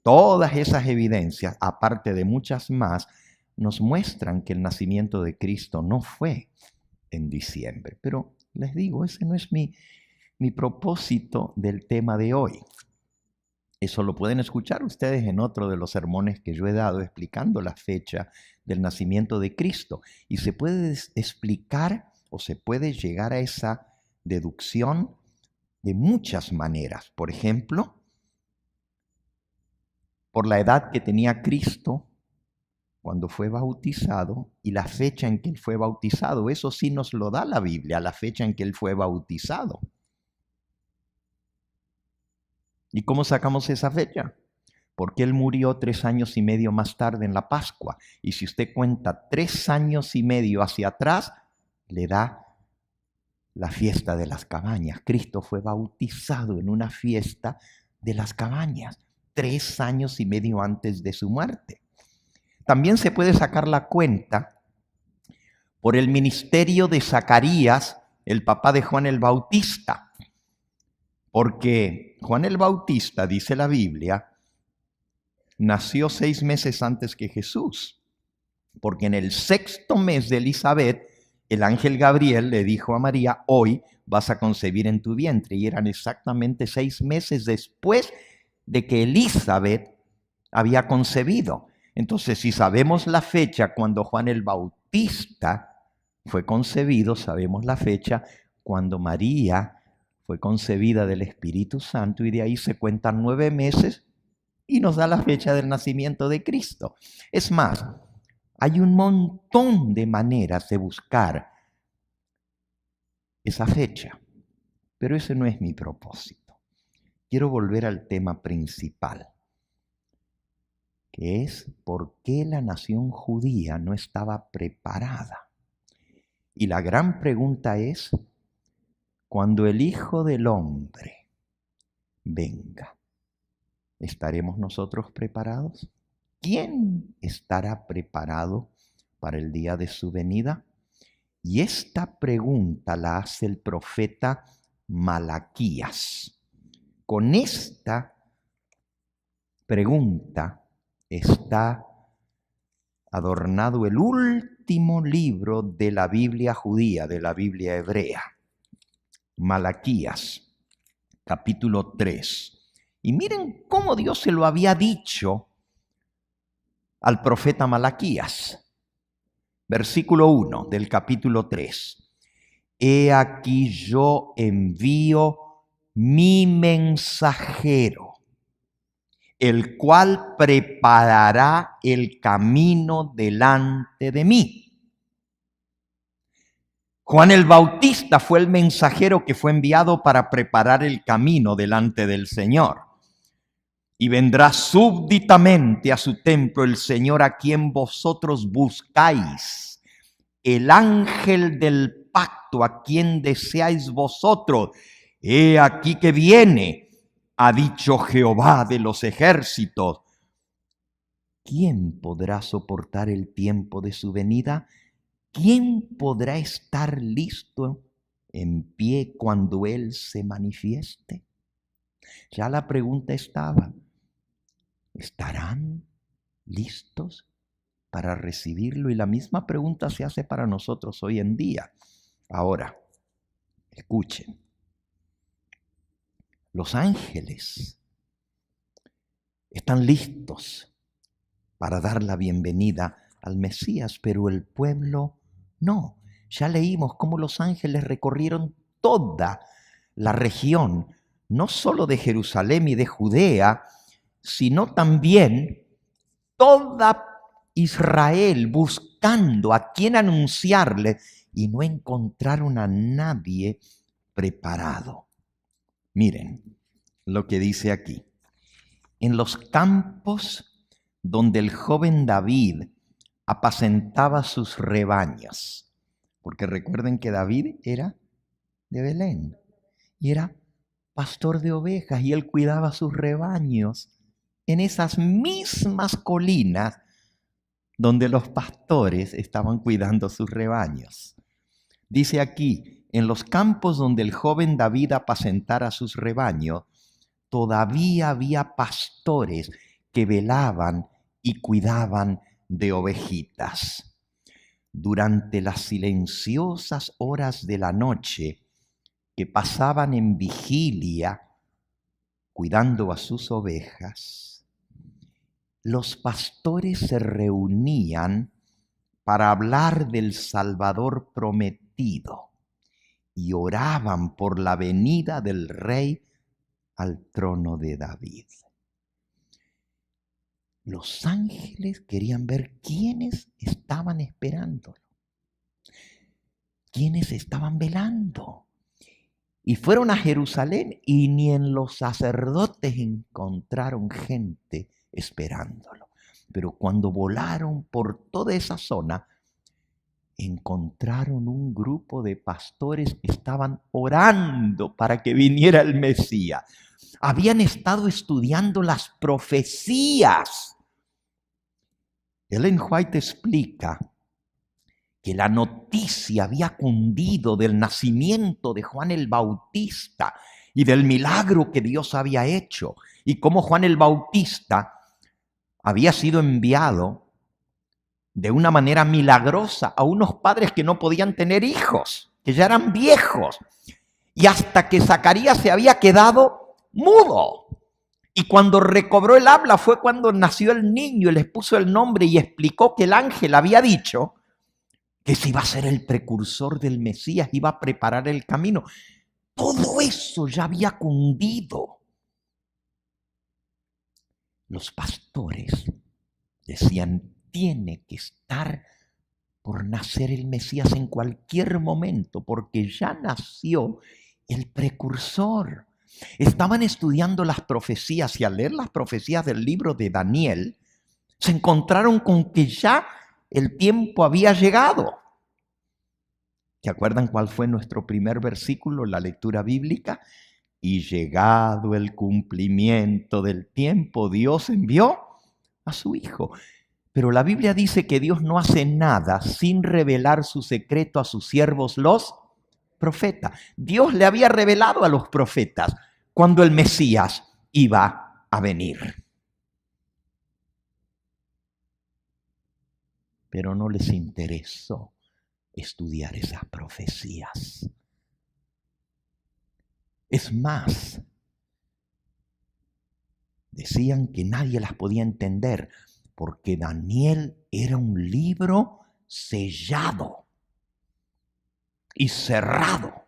Todas esas evidencias, aparte de muchas más, nos muestran que el nacimiento de Cristo no fue en diciembre. Pero les digo, ese no es mi propósito del tema de hoy. Eso lo pueden escuchar ustedes en otro de los sermones que yo he dado explicando la fecha del nacimiento de Cristo. Y se puede explicar o se puede llegar a esa deducción de muchas maneras. Por ejemplo, por la edad que tenía Cristo cuando fue bautizado y la fecha en que él fue bautizado. Eso sí nos lo da la Biblia, la fecha en que él fue bautizado. ¿Y cómo sacamos esa fecha? Porque él murió 3 años y medio más tarde en la Pascua. Y si usted cuenta 3 años y medio hacia atrás, le da la fiesta de las cabañas. Cristo fue bautizado en una fiesta de las cabañas, 3 años y medio antes de su muerte. También se puede sacar la cuenta por el ministerio de Zacarías, el papá de Juan el Bautista. Porque Juan el Bautista, dice la Biblia, nació 6 meses antes que Jesús. Porque en el 6º mes de Elizabeth, el ángel Gabriel le dijo a María, hoy vas a concebir en tu vientre. Y eran exactamente 6 meses después de que Elizabeth había concebido. Entonces, si sabemos la fecha cuando Juan el Bautista fue concebido, sabemos la fecha cuando María fue concebida del Espíritu Santo, y de ahí se cuentan 9 meses y nos da la fecha del nacimiento de Cristo. Es más, hay un montón de maneras de buscar esa fecha, pero ese no es mi propósito. Quiero volver al tema principal, que es por qué la nación judía no estaba preparada. Y la gran pregunta es, cuando el Hijo del Hombre venga, ¿estaremos nosotros preparados? ¿Quién estará preparado para el día de su venida? Y esta pregunta la hace el profeta Malaquías. Con esta pregunta está adornado el último libro de la Biblia judía, de la Biblia hebrea. Malaquías, capítulo 3. Y miren cómo Dios se lo había dicho al profeta Malaquías. Versículo 1 del capítulo 3. He aquí yo envío mi mensajero, el cual preparará el camino delante de mí. Juan el Bautista fue el mensajero que fue enviado para preparar el camino delante del Señor. Y vendrá súbditamente a su templo el Señor a quien vosotros buscáis, el ángel del pacto a quien deseáis vosotros. He aquí que viene, ha dicho Jehová de los ejércitos. ¿Quién podrá soportar el tiempo de su venida? ¿Quién podrá estar listo en pie cuando Él se manifieste? Ya la pregunta estaba. ¿Estarán listos para recibirlo? Y la misma pregunta se hace para nosotros hoy en día. Ahora, escuchen. Los ángeles están listos para dar la bienvenida al Mesías, pero el pueblo no. Ya leímos cómo los ángeles recorrieron toda la región, no solo de Jerusalén y de Judea, sino también toda Israel, buscando a quien anunciarle, y no encontraron a nadie preparado. Miren lo que dice aquí. En los campos donde el joven David apacentaba sus rebaños, porque recuerden que David era de Belén y era pastor de ovejas, y él cuidaba sus rebaños en esas mismas colinas donde los pastores estaban cuidando sus rebaños. Dice aquí, en los campos donde el joven David apacentara sus rebaños, todavía había pastores que velaban y cuidaban de ovejitas. Durante las silenciosas horas de la noche que pasaban en vigilia, cuidando a sus ovejas, los pastores se reunían para hablar del Salvador prometido y oraban por la venida del Rey al trono de David. Los ángeles querían ver quiénes estaban esperándolo, quiénes estaban velando. Y fueron a Jerusalén y ni en los sacerdotes encontraron gente esperándolo. Pero cuando volaron por toda esa zona, encontraron un grupo de pastores que estaban orando para que viniera el Mesías. Habían estado estudiando las profecías. Ellen White explica que la noticia había cundido del nacimiento de Juan el Bautista y del milagro que Dios había hecho, y cómo Juan el Bautista había sido enviado de una manera milagrosa a unos padres que no podían tener hijos, que ya eran viejos, y hasta que Zacarías se había quedado mudo. Y cuando recobró el habla fue cuando nació el niño y les puso el nombre y explicó que el ángel había dicho que ese iba a ser el precursor del Mesías, iba a preparar el camino. Todo eso ya había cundido. Los pastores decían, tiene que estar por nacer el Mesías en cualquier momento, porque ya nació el precursor. Estaban estudiando las profecías y al leer las profecías del libro de Daniel, se encontraron con que ya el tiempo había llegado. ¿Se acuerdan cuál fue nuestro primer versículo, la lectura bíblica? Y llegado el cumplimiento del tiempo, Dios envió a su Hijo. Pero la Biblia dice que Dios no hace nada sin revelar su secreto a sus siervos los profetas. Dios le había revelado a los profetas cuando el Mesías iba a venir. Pero no les interesó estudiar esas profecías. Es más, decían que nadie las podía entender porque Daniel era un libro sellado y cerrado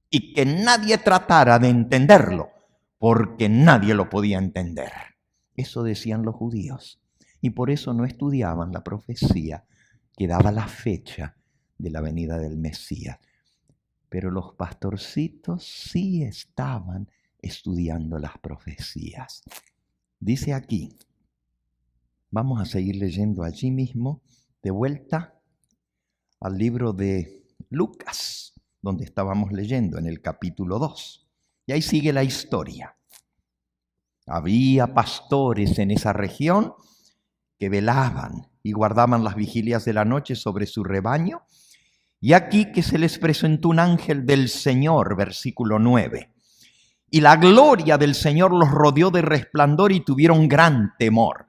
y que nadie tratara de entenderlo porque nadie lo podía entender. Eso decían los judíos y por eso no estudiaban la profecía que daba la fecha de la venida del Mesías. Pero los pastorcitos sí estaban estudiando las profecías. Dice aquí, vamos a seguir leyendo allí mismo, de vuelta al libro de Lucas, donde estábamos leyendo en el capítulo 2. Y ahí sigue la historia. Había pastores en esa región que velaban y guardaban las vigilias de la noche sobre su rebaño. Y aquí que se les presentó un ángel del Señor, versículo 9. Y la gloria del Señor los rodeó de resplandor y tuvieron gran temor.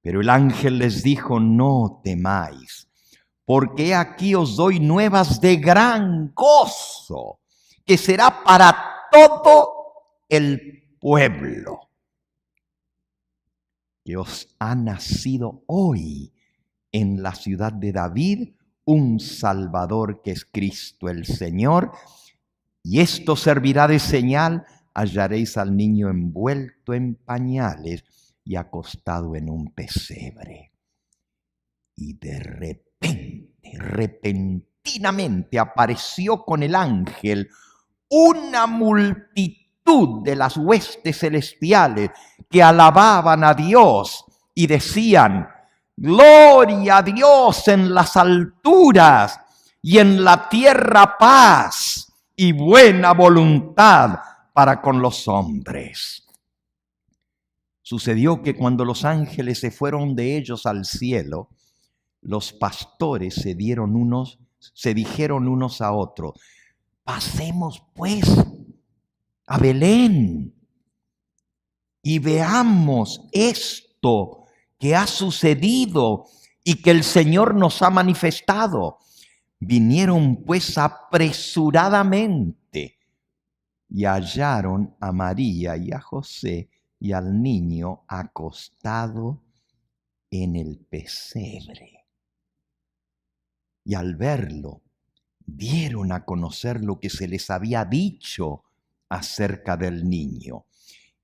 Pero el ángel les dijo, no temáis, porque aquí os doy nuevas de gran gozo, que será para todo el pueblo. Que os ha nacido hoy en la ciudad de David un Salvador que es Cristo el Señor, y esto servirá de señal, hallaréis al niño envuelto en pañales y acostado en un pesebre. Y de repente, repentinamente apareció con el ángel una multitud de las huestes celestiales que alababan a Dios y decían, gloria a Dios en las alturas y en la tierra paz y buena voluntad para con los hombres. Sucedió que cuando los ángeles se fueron de ellos al cielo, los pastores se dijeron unos a otros, pasemos pues a Belén y veamos esto que ha sucedido y que el Señor nos ha manifestado. Vinieron pues apresuradamente y hallaron a María y a José y al niño acostado en el pesebre. Y al verlo, dieron a conocer lo que se les había dicho acerca del niño.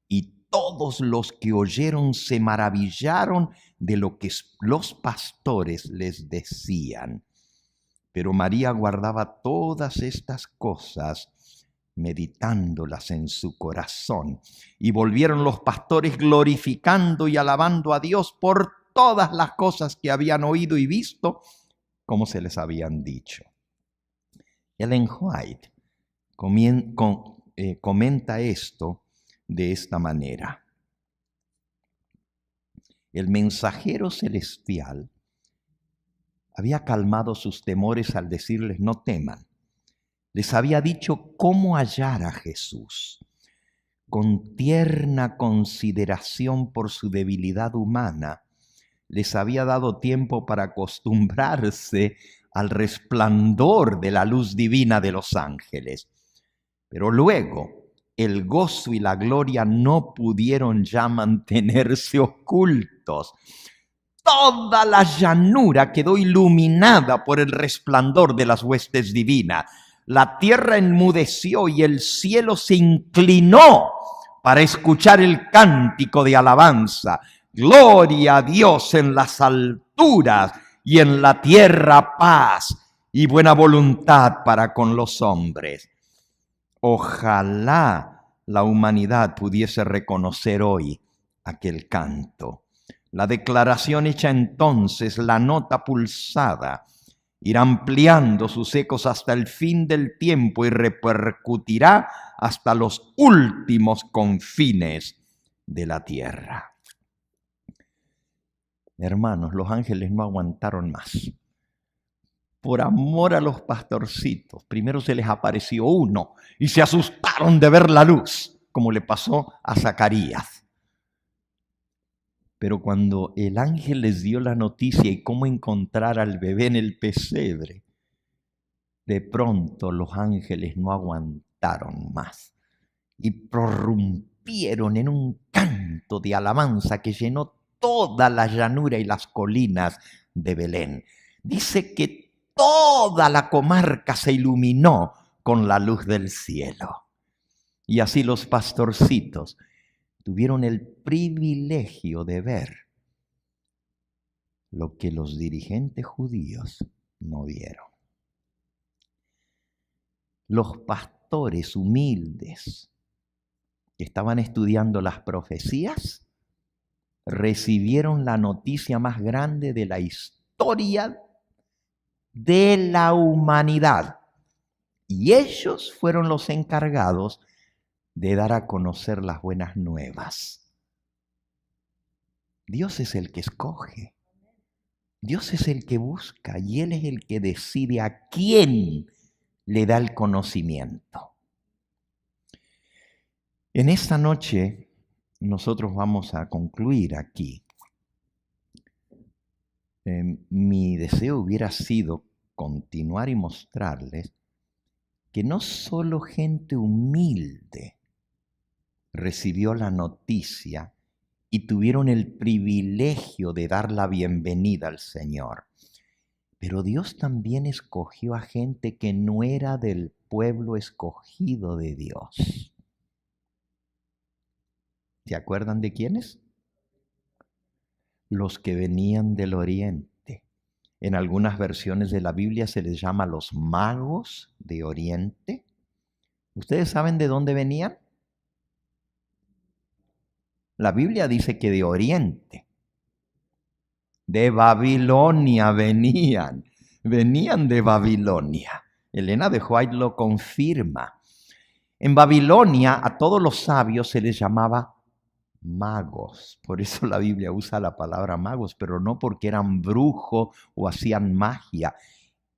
Y todos los que oyeron se maravillaron de lo que los pastores les decían. Pero María guardaba todas estas cosas, meditándolas en su corazón. Y volvieron los pastores glorificando y alabando a Dios por todas las cosas que habían oído y visto, como se les habían dicho. Ellen White comenta esto de esta manera. El mensajero celestial había calmado sus temores al decirles no teman. Les había dicho cómo hallar a Jesús. Con tierna consideración por su debilidad humana, les había dado tiempo para acostumbrarse al resplandor de la luz divina de los ángeles. Pero luego el gozo y la gloria no pudieron ya mantenerse ocultos. Toda la llanura quedó iluminada por el resplandor de las huestes divinas. La tierra enmudeció y el cielo se inclinó para escuchar el cántico de alabanza. Gloria a Dios en las alturas y en la tierra paz y buena voluntad para con los hombres. Ojalá la humanidad pudiese reconocer hoy aquel canto. La declaración hecha entonces, la nota pulsada, irá ampliando sus ecos hasta el fin del tiempo y repercutirá hasta los últimos confines de la tierra. Hermanos, los ángeles no aguantaron más. Por amor a los pastorcitos, primero se les apareció uno y se asustaron de ver la luz, como le pasó a Zacarías. Pero cuando el ángel les dio la noticia y cómo encontrar al bebé en el pesebre, de pronto los ángeles no aguantaron más y prorrumpieron en un canto de alabanza que llenó toda la llanura y las colinas de Belén. Dice que toda la comarca se iluminó con la luz del cielo. Y así los pastorcitos tuvieron el privilegio de ver lo que los dirigentes judíos no vieron. Los pastores humildes que estaban estudiando las profecías recibieron la noticia más grande de la historia de la humanidad. Y ellos fueron los encargados de dar a conocer las buenas nuevas. Dios es el que escoge. Dios es el que busca y Él es el que decide a quién le da el conocimiento. En esta noche nosotros vamos a concluir aquí. Mi deseo hubiera sido continuar y mostrarles que no solo gente humilde recibió la noticia y tuvieron el privilegio de dar la bienvenida al Señor, pero Dios también escogió a gente que no era del pueblo escogido de Dios. ¿Se acuerdan de quiénes? Los que venían del oriente. En algunas versiones de la Biblia se les llama los magos de oriente. ¿Ustedes saben de dónde venían? La Biblia dice que de oriente. De Babilonia venían de Babilonia. Elena de White lo confirma. En Babilonia a todos los sabios se les llamaba magos. Por eso la Biblia usa la palabra magos, pero no porque eran brujos o hacían magia.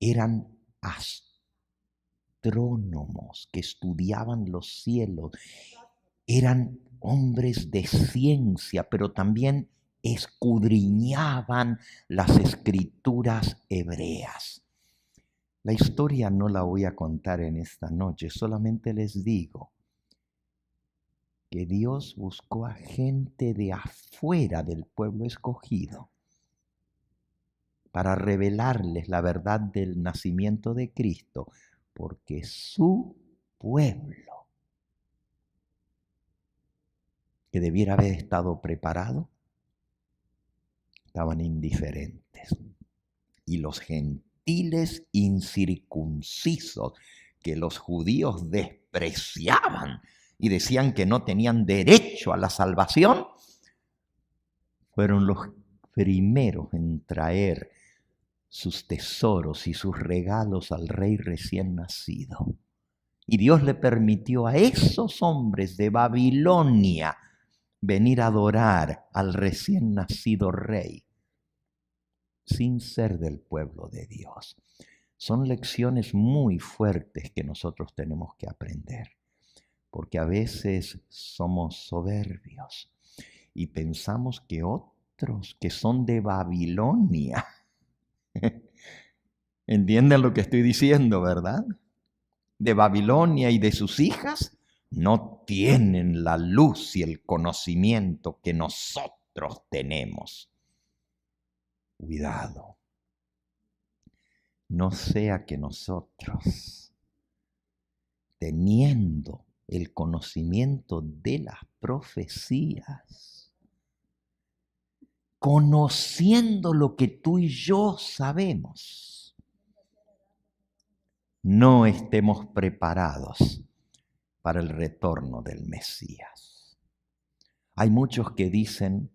Eran astrónomos que estudiaban los cielos. Eran hombres de ciencia, pero también escudriñaban las escrituras hebreas. La historia no la voy a contar en esta noche, solamente les digo que Dios buscó a gente de afuera del pueblo escogido para revelarles la verdad del nacimiento de Cristo, porque su pueblo, que debiera haber estado preparado, estaban indiferentes. Y los gentiles incircuncisos, que los judíos despreciaban y decían que no tenían derecho a la salvación, fueron los primeros en traer sus tesoros y sus regalos al rey recién nacido. Y Dios le permitió a esos hombres de Babilonia venir a adorar al recién nacido rey. sin ser del pueblo de Dios. Son lecciones muy fuertes que nosotros tenemos que aprender, porque a veces somos soberbios y pensamos que otros que son de Babilonia, ¿entienden lo que estoy diciendo, verdad? De Babilonia y de sus hijas, no tienen la luz y el conocimiento que nosotros tenemos. Cuidado. No sea que nosotros, teniendo el conocimiento de las profecías, conociendo lo que tú y yo sabemos, no estemos preparados para el retorno del Mesías. Hay muchos que dicen,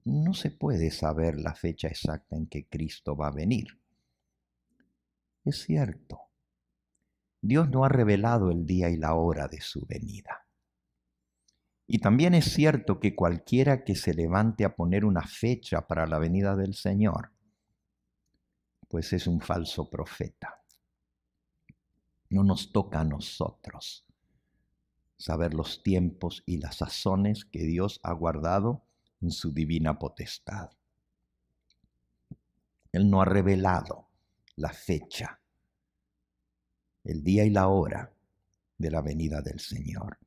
no se puede saber la fecha exacta en que Cristo va a venir. Es cierto, Dios no ha revelado el día y la hora de su venida. Y también es cierto que cualquiera que se levante a poner una fecha para la venida del Señor, pues es un falso profeta. No nos toca a nosotros saber los tiempos y las sazones que Dios ha guardado en su divina potestad. Él no ha revelado la fecha, el día y la hora de la venida del Señor,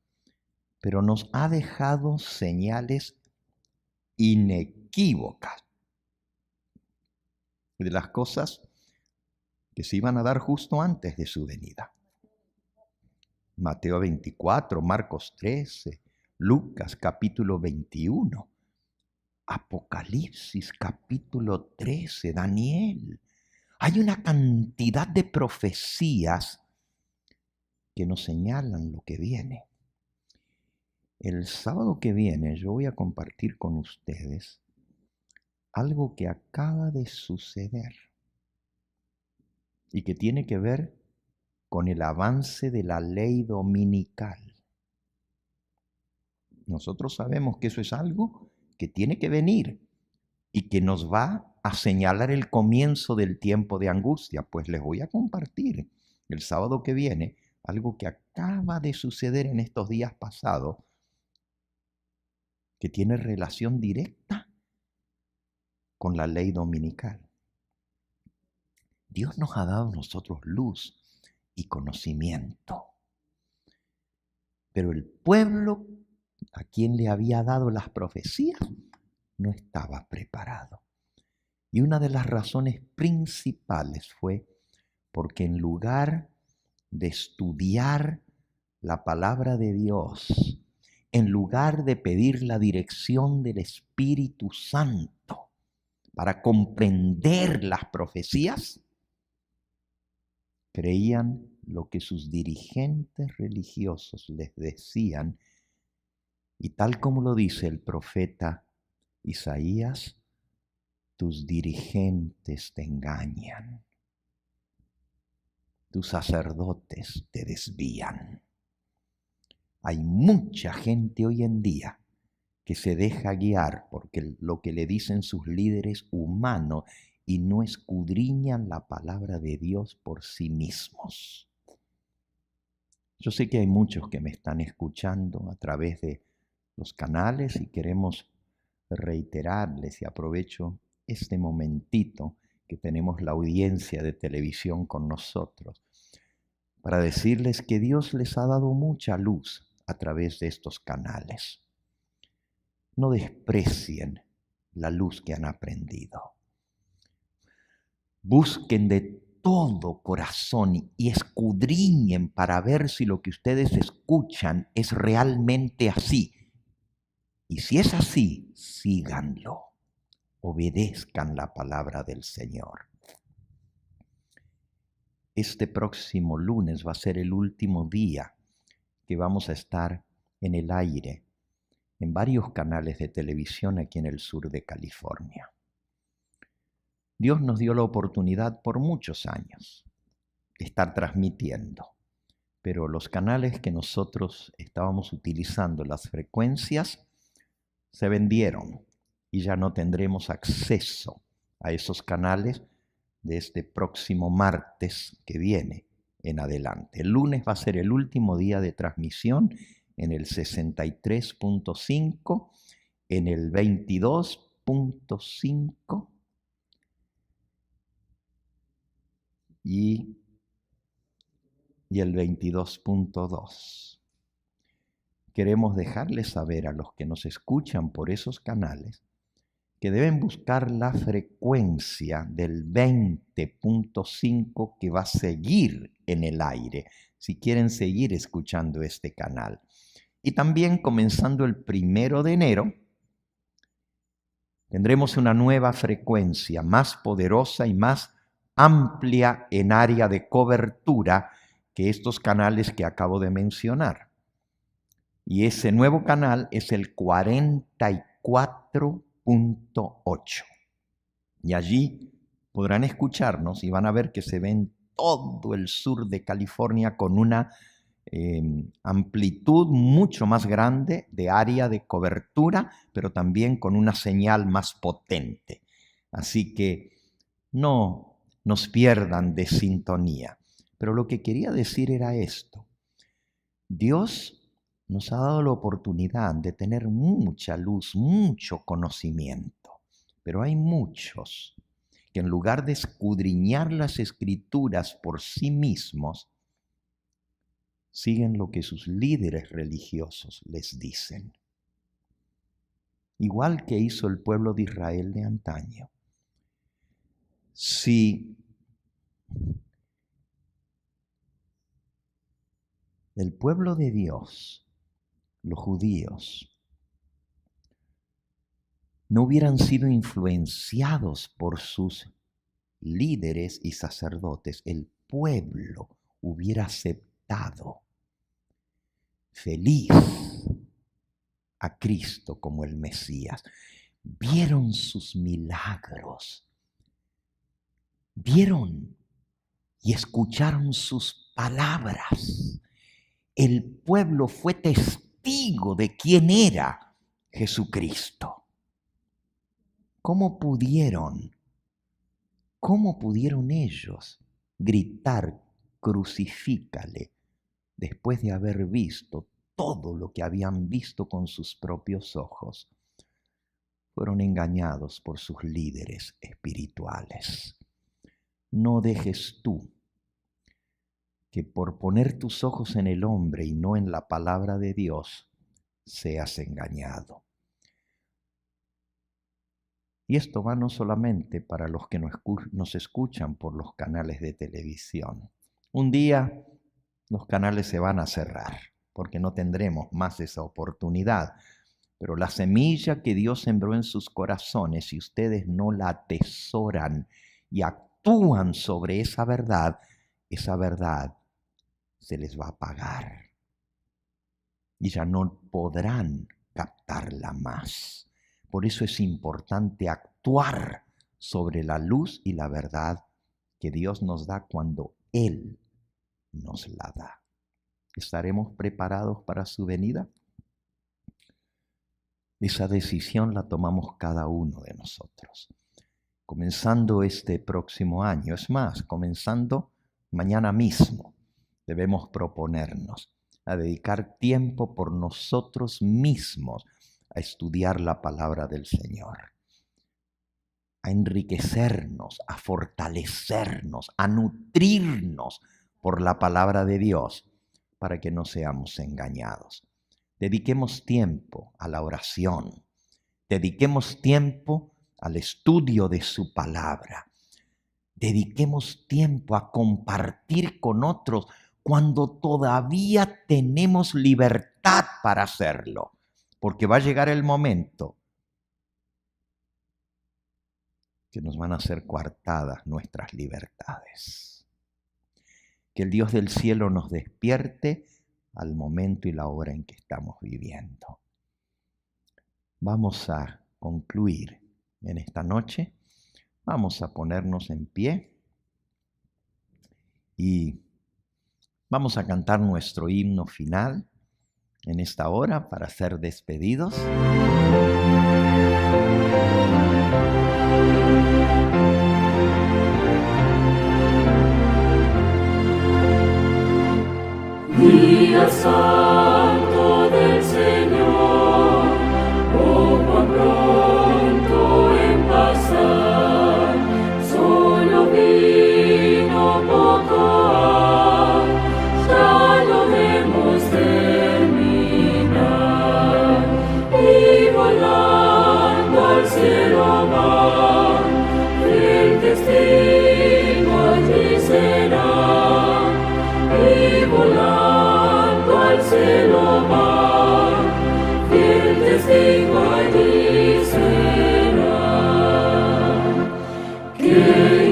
pero nos ha dejado señales inequívocas de las cosas que se iban a dar justo antes de su venida. Mateo 24, Marcos 13, Lucas capítulo 21, Apocalipsis capítulo 13, Daniel. Hay una cantidad de profecías que nos señalan lo que viene. El sábado que viene yo voy a compartir con ustedes algo que acaba de suceder y que tiene que ver con el avance de la ley dominical. Nosotros sabemos que eso es algo que tiene que venir y que nos va a señalar el comienzo del tiempo de angustia. Pues les voy a compartir el sábado que viene algo que acaba de suceder en estos días pasados, que tiene relación directa con la ley dominical. Dios nos ha dado a nosotros luz y conocimiento, pero el pueblo a quien le había dado las profecías no estaba preparado. Y una de las razones principales fue porque en lugar de estudiar la palabra de Dios, en lugar de pedir la dirección del Espíritu Santo para comprender las profecías, creían lo que sus dirigentes religiosos les decían, y tal como lo dice el profeta Isaías, tus dirigentes te engañan, tus sacerdotes te desvían. Hay mucha gente hoy en día que se deja guiar porque lo que le dicen sus líderes humanos y no escudriñan la palabra de Dios por sí mismos. Yo sé que hay muchos que me están escuchando a través de los canales y queremos reiterarles, y aprovecho este momentito que tenemos la audiencia de televisión con nosotros, para decirles que Dios les ha dado mucha luz a través de estos canales. No desprecien la luz que han aprendido. Busquen de todo corazón y escudriñen para ver si lo que ustedes escuchan es realmente así. Y si es así, síganlo. Obedezcan la palabra del Señor. Este próximo lunes va a ser el último día que vamos a estar en el aire en varios canales de televisión aquí en el sur de California. Dios nos dio la oportunidad por muchos años de estar transmitiendo, pero los canales que nosotros estábamos utilizando, las frecuencias, se vendieron y ya no tendremos acceso a esos canales de este próximo martes que viene en adelante. El lunes va a ser el último día de transmisión en el 63.5, en el 22.5 y el 22.2. Queremos dejarles saber a los que nos escuchan por esos canales que deben buscar la frecuencia del 20.5 que va a seguir en el aire, si quieren seguir escuchando este canal. Y también comenzando el 1 de enero, tendremos una nueva frecuencia más poderosa y más amplia en área de cobertura que estos canales que acabo de mencionar. Y ese nuevo canal es el 44.8. Y allí podrán escucharnos y van a ver que se ve en todo el sur de California con una amplitud mucho más grande de área de cobertura, pero también con una señal más potente. Así que no nos pierdan de sintonía. Pero lo que quería decir era esto. Dios nos ha dado la oportunidad de tener mucha luz, mucho conocimiento, pero hay muchos que en lugar de escudriñar las Escrituras por sí mismos, siguen lo que sus líderes religiosos les dicen. Igual que hizo el pueblo de Israel de antaño. Si el pueblo de Dios, los judíos, no hubieran sido influenciados por sus líderes y sacerdotes, el pueblo hubiera aceptado feliz a Cristo como el Mesías. Vieron sus milagros, vieron y escucharon sus palabras. El pueblo fue testigo de quién era Jesucristo. ¿Cómo pudieron ellos gritar, crucifícale, después de haber visto todo lo que habían visto con sus propios ojos? Fueron engañados por sus líderes espirituales. No dejes tú que por poner tus ojos en el hombre y no en la palabra de Dios, seas engañado. Y esto va no solamente para los que nos escuchan por los canales de televisión. Un día los canales se van a cerrar porque no tendremos más esa oportunidad. Pero la semilla que Dios sembró en sus corazones, si ustedes no la atesoran y actúan sobre esa verdad se les va a apagar. Y ya no podrán captarla más. Por eso es importante actuar sobre la luz y la verdad que Dios nos da cuando Él nos la da. ¿Estaremos preparados para su venida? Esa decisión la tomamos cada uno de nosotros. Comenzando este próximo año, es más, comenzando mañana mismo, debemos proponernos a dedicar tiempo por nosotros mismos a estudiar la palabra del Señor, a enriquecernos, a fortalecernos, a nutrirnos por la palabra de Dios para que no seamos engañados. Dediquemos tiempo a la oración, dediquemos tiempo al estudio de su palabra, dediquemos tiempo a compartir con otros cuando todavía tenemos libertad para hacerlo, porque va a llegar el momento que nos van a ser coartadas nuestras libertades. Que el Dios del cielo nos despierte al momento y la hora en que estamos viviendo. Vamos a concluir en esta noche. Vamos a ponernos en pie y vamos a cantar nuestro himno final, en esta hora para ser despedidos. Día santo del Señor, oh cuán pronto en pasar, solo vino poco ha, ya lo vemos terminar, y volando al cielo va, el testigo allí será, y volando al cielo va, fiel testigo allí será. Que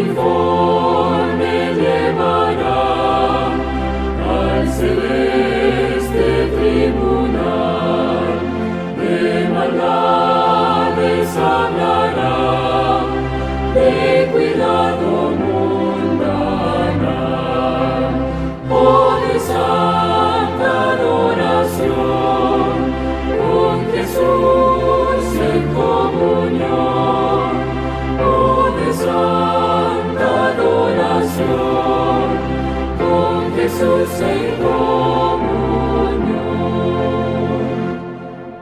informe llevará al celeste tribunal, de maldades hablará, de cuidado mundana, de santa adoración, con Jesús en comunión, de santa adoración, con Jesús en comunión.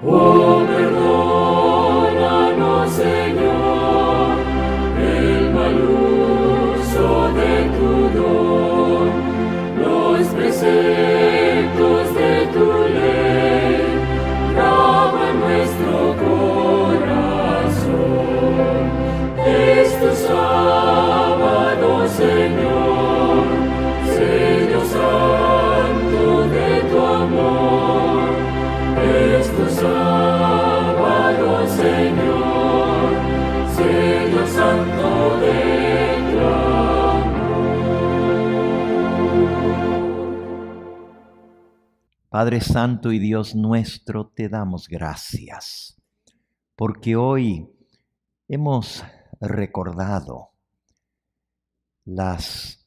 Oh, perdónanos, Señor, el mal uso de tu don, los preceptos de tu ley, graba en nuestro corazón. Es tu sábado, Señor, sello santo de tu amor. Es tu sábado, Señor, sello santo de tu amor. Padre Santo y Dios nuestro, te damos gracias, porque hoy hemos recordado las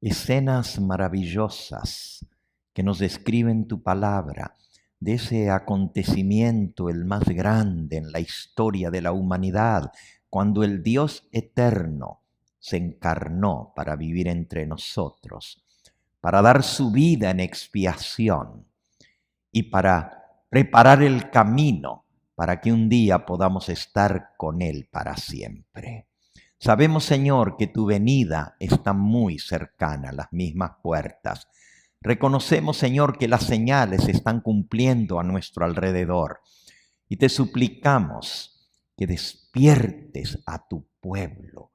escenas maravillosas que nos describen tu palabra, de ese acontecimiento, el más grande en la historia de la humanidad, cuando el Dios eterno se encarnó para vivir entre nosotros, para dar su vida en expiación y para preparar el camino para que un día podamos estar con Él para siempre. Sabemos, Señor, que tu venida está muy cercana, a las mismas puertas. Reconocemos, Señor, que las señales se están cumpliendo a nuestro alrededor y te suplicamos que despiertes a tu pueblo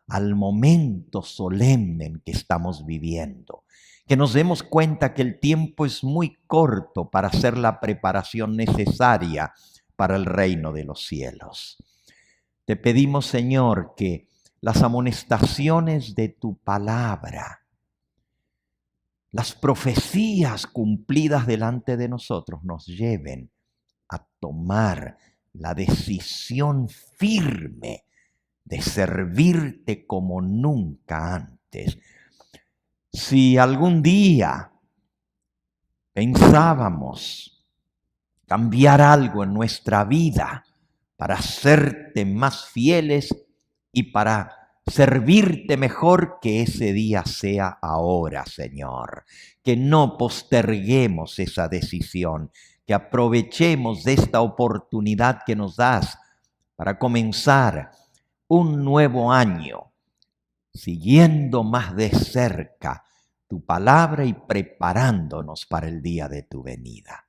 al momento solemne en que estamos viviendo, que nos demos cuenta que el tiempo es muy corto para hacer la preparación necesaria para el reino de los cielos. Te pedimos, Señor, que las amonestaciones de tu palabra, las profecías cumplidas delante de nosotros nos lleven a tomar la decisión firme de servirte como nunca antes. Si algún día pensábamos cambiar algo en nuestra vida para hacerte más fieles y para servirte mejor, que ese día sea ahora, Señor. Que no posterguemos esa decisión, que aprovechemos de esta oportunidad que nos das para comenzar un nuevo año, siguiendo más de cerca tu palabra y preparándonos para el día de tu venida.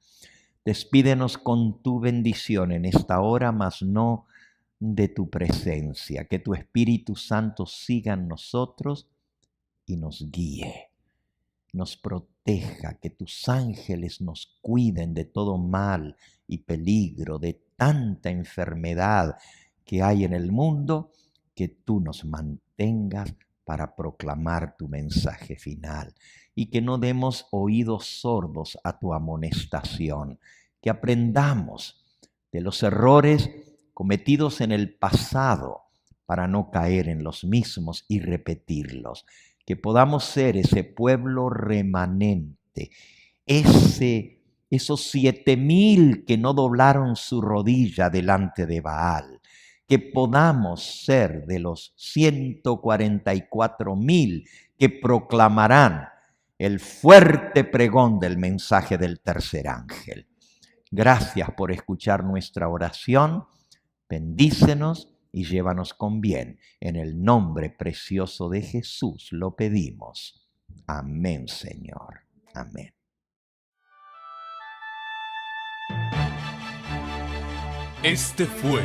Despídenos con tu bendición en esta hora, mas no de tu presencia. Que tu Espíritu Santo siga en nosotros y nos guíe, nos proteja, que tus ángeles nos cuiden de todo mal y peligro, de tanta enfermedad que hay en el mundo, que tú nos mantengas para proclamar tu mensaje final y que no demos oídos sordos a tu amonestación, que aprendamos de los errores cometidos en el pasado para no caer en los mismos y repetirlos, que podamos ser ese pueblo remanente, ese esos 7,000 que no doblaron su rodilla delante de Baal, que podamos ser de los 144,000 que proclamarán el fuerte pregón del mensaje del tercer ángel. Gracias por escuchar nuestra oración. Bendícenos y llévanos con bien. En el nombre precioso de Jesús lo pedimos. Amén, Señor. Amén. Este fue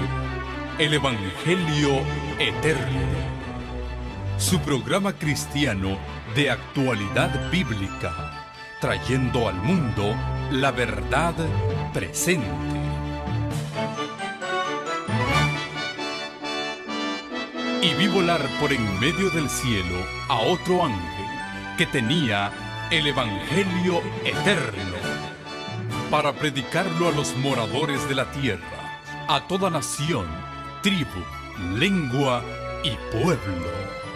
el Evangelio Eterno, su programa cristiano de actualidad bíblica, trayendo al mundo la verdad presente. Y vi volar por en medio del cielo a otro ángel que tenía el Evangelio Eterno, para predicarlo a los moradores de la tierra, a toda nación, tribu, lengua y pueblo.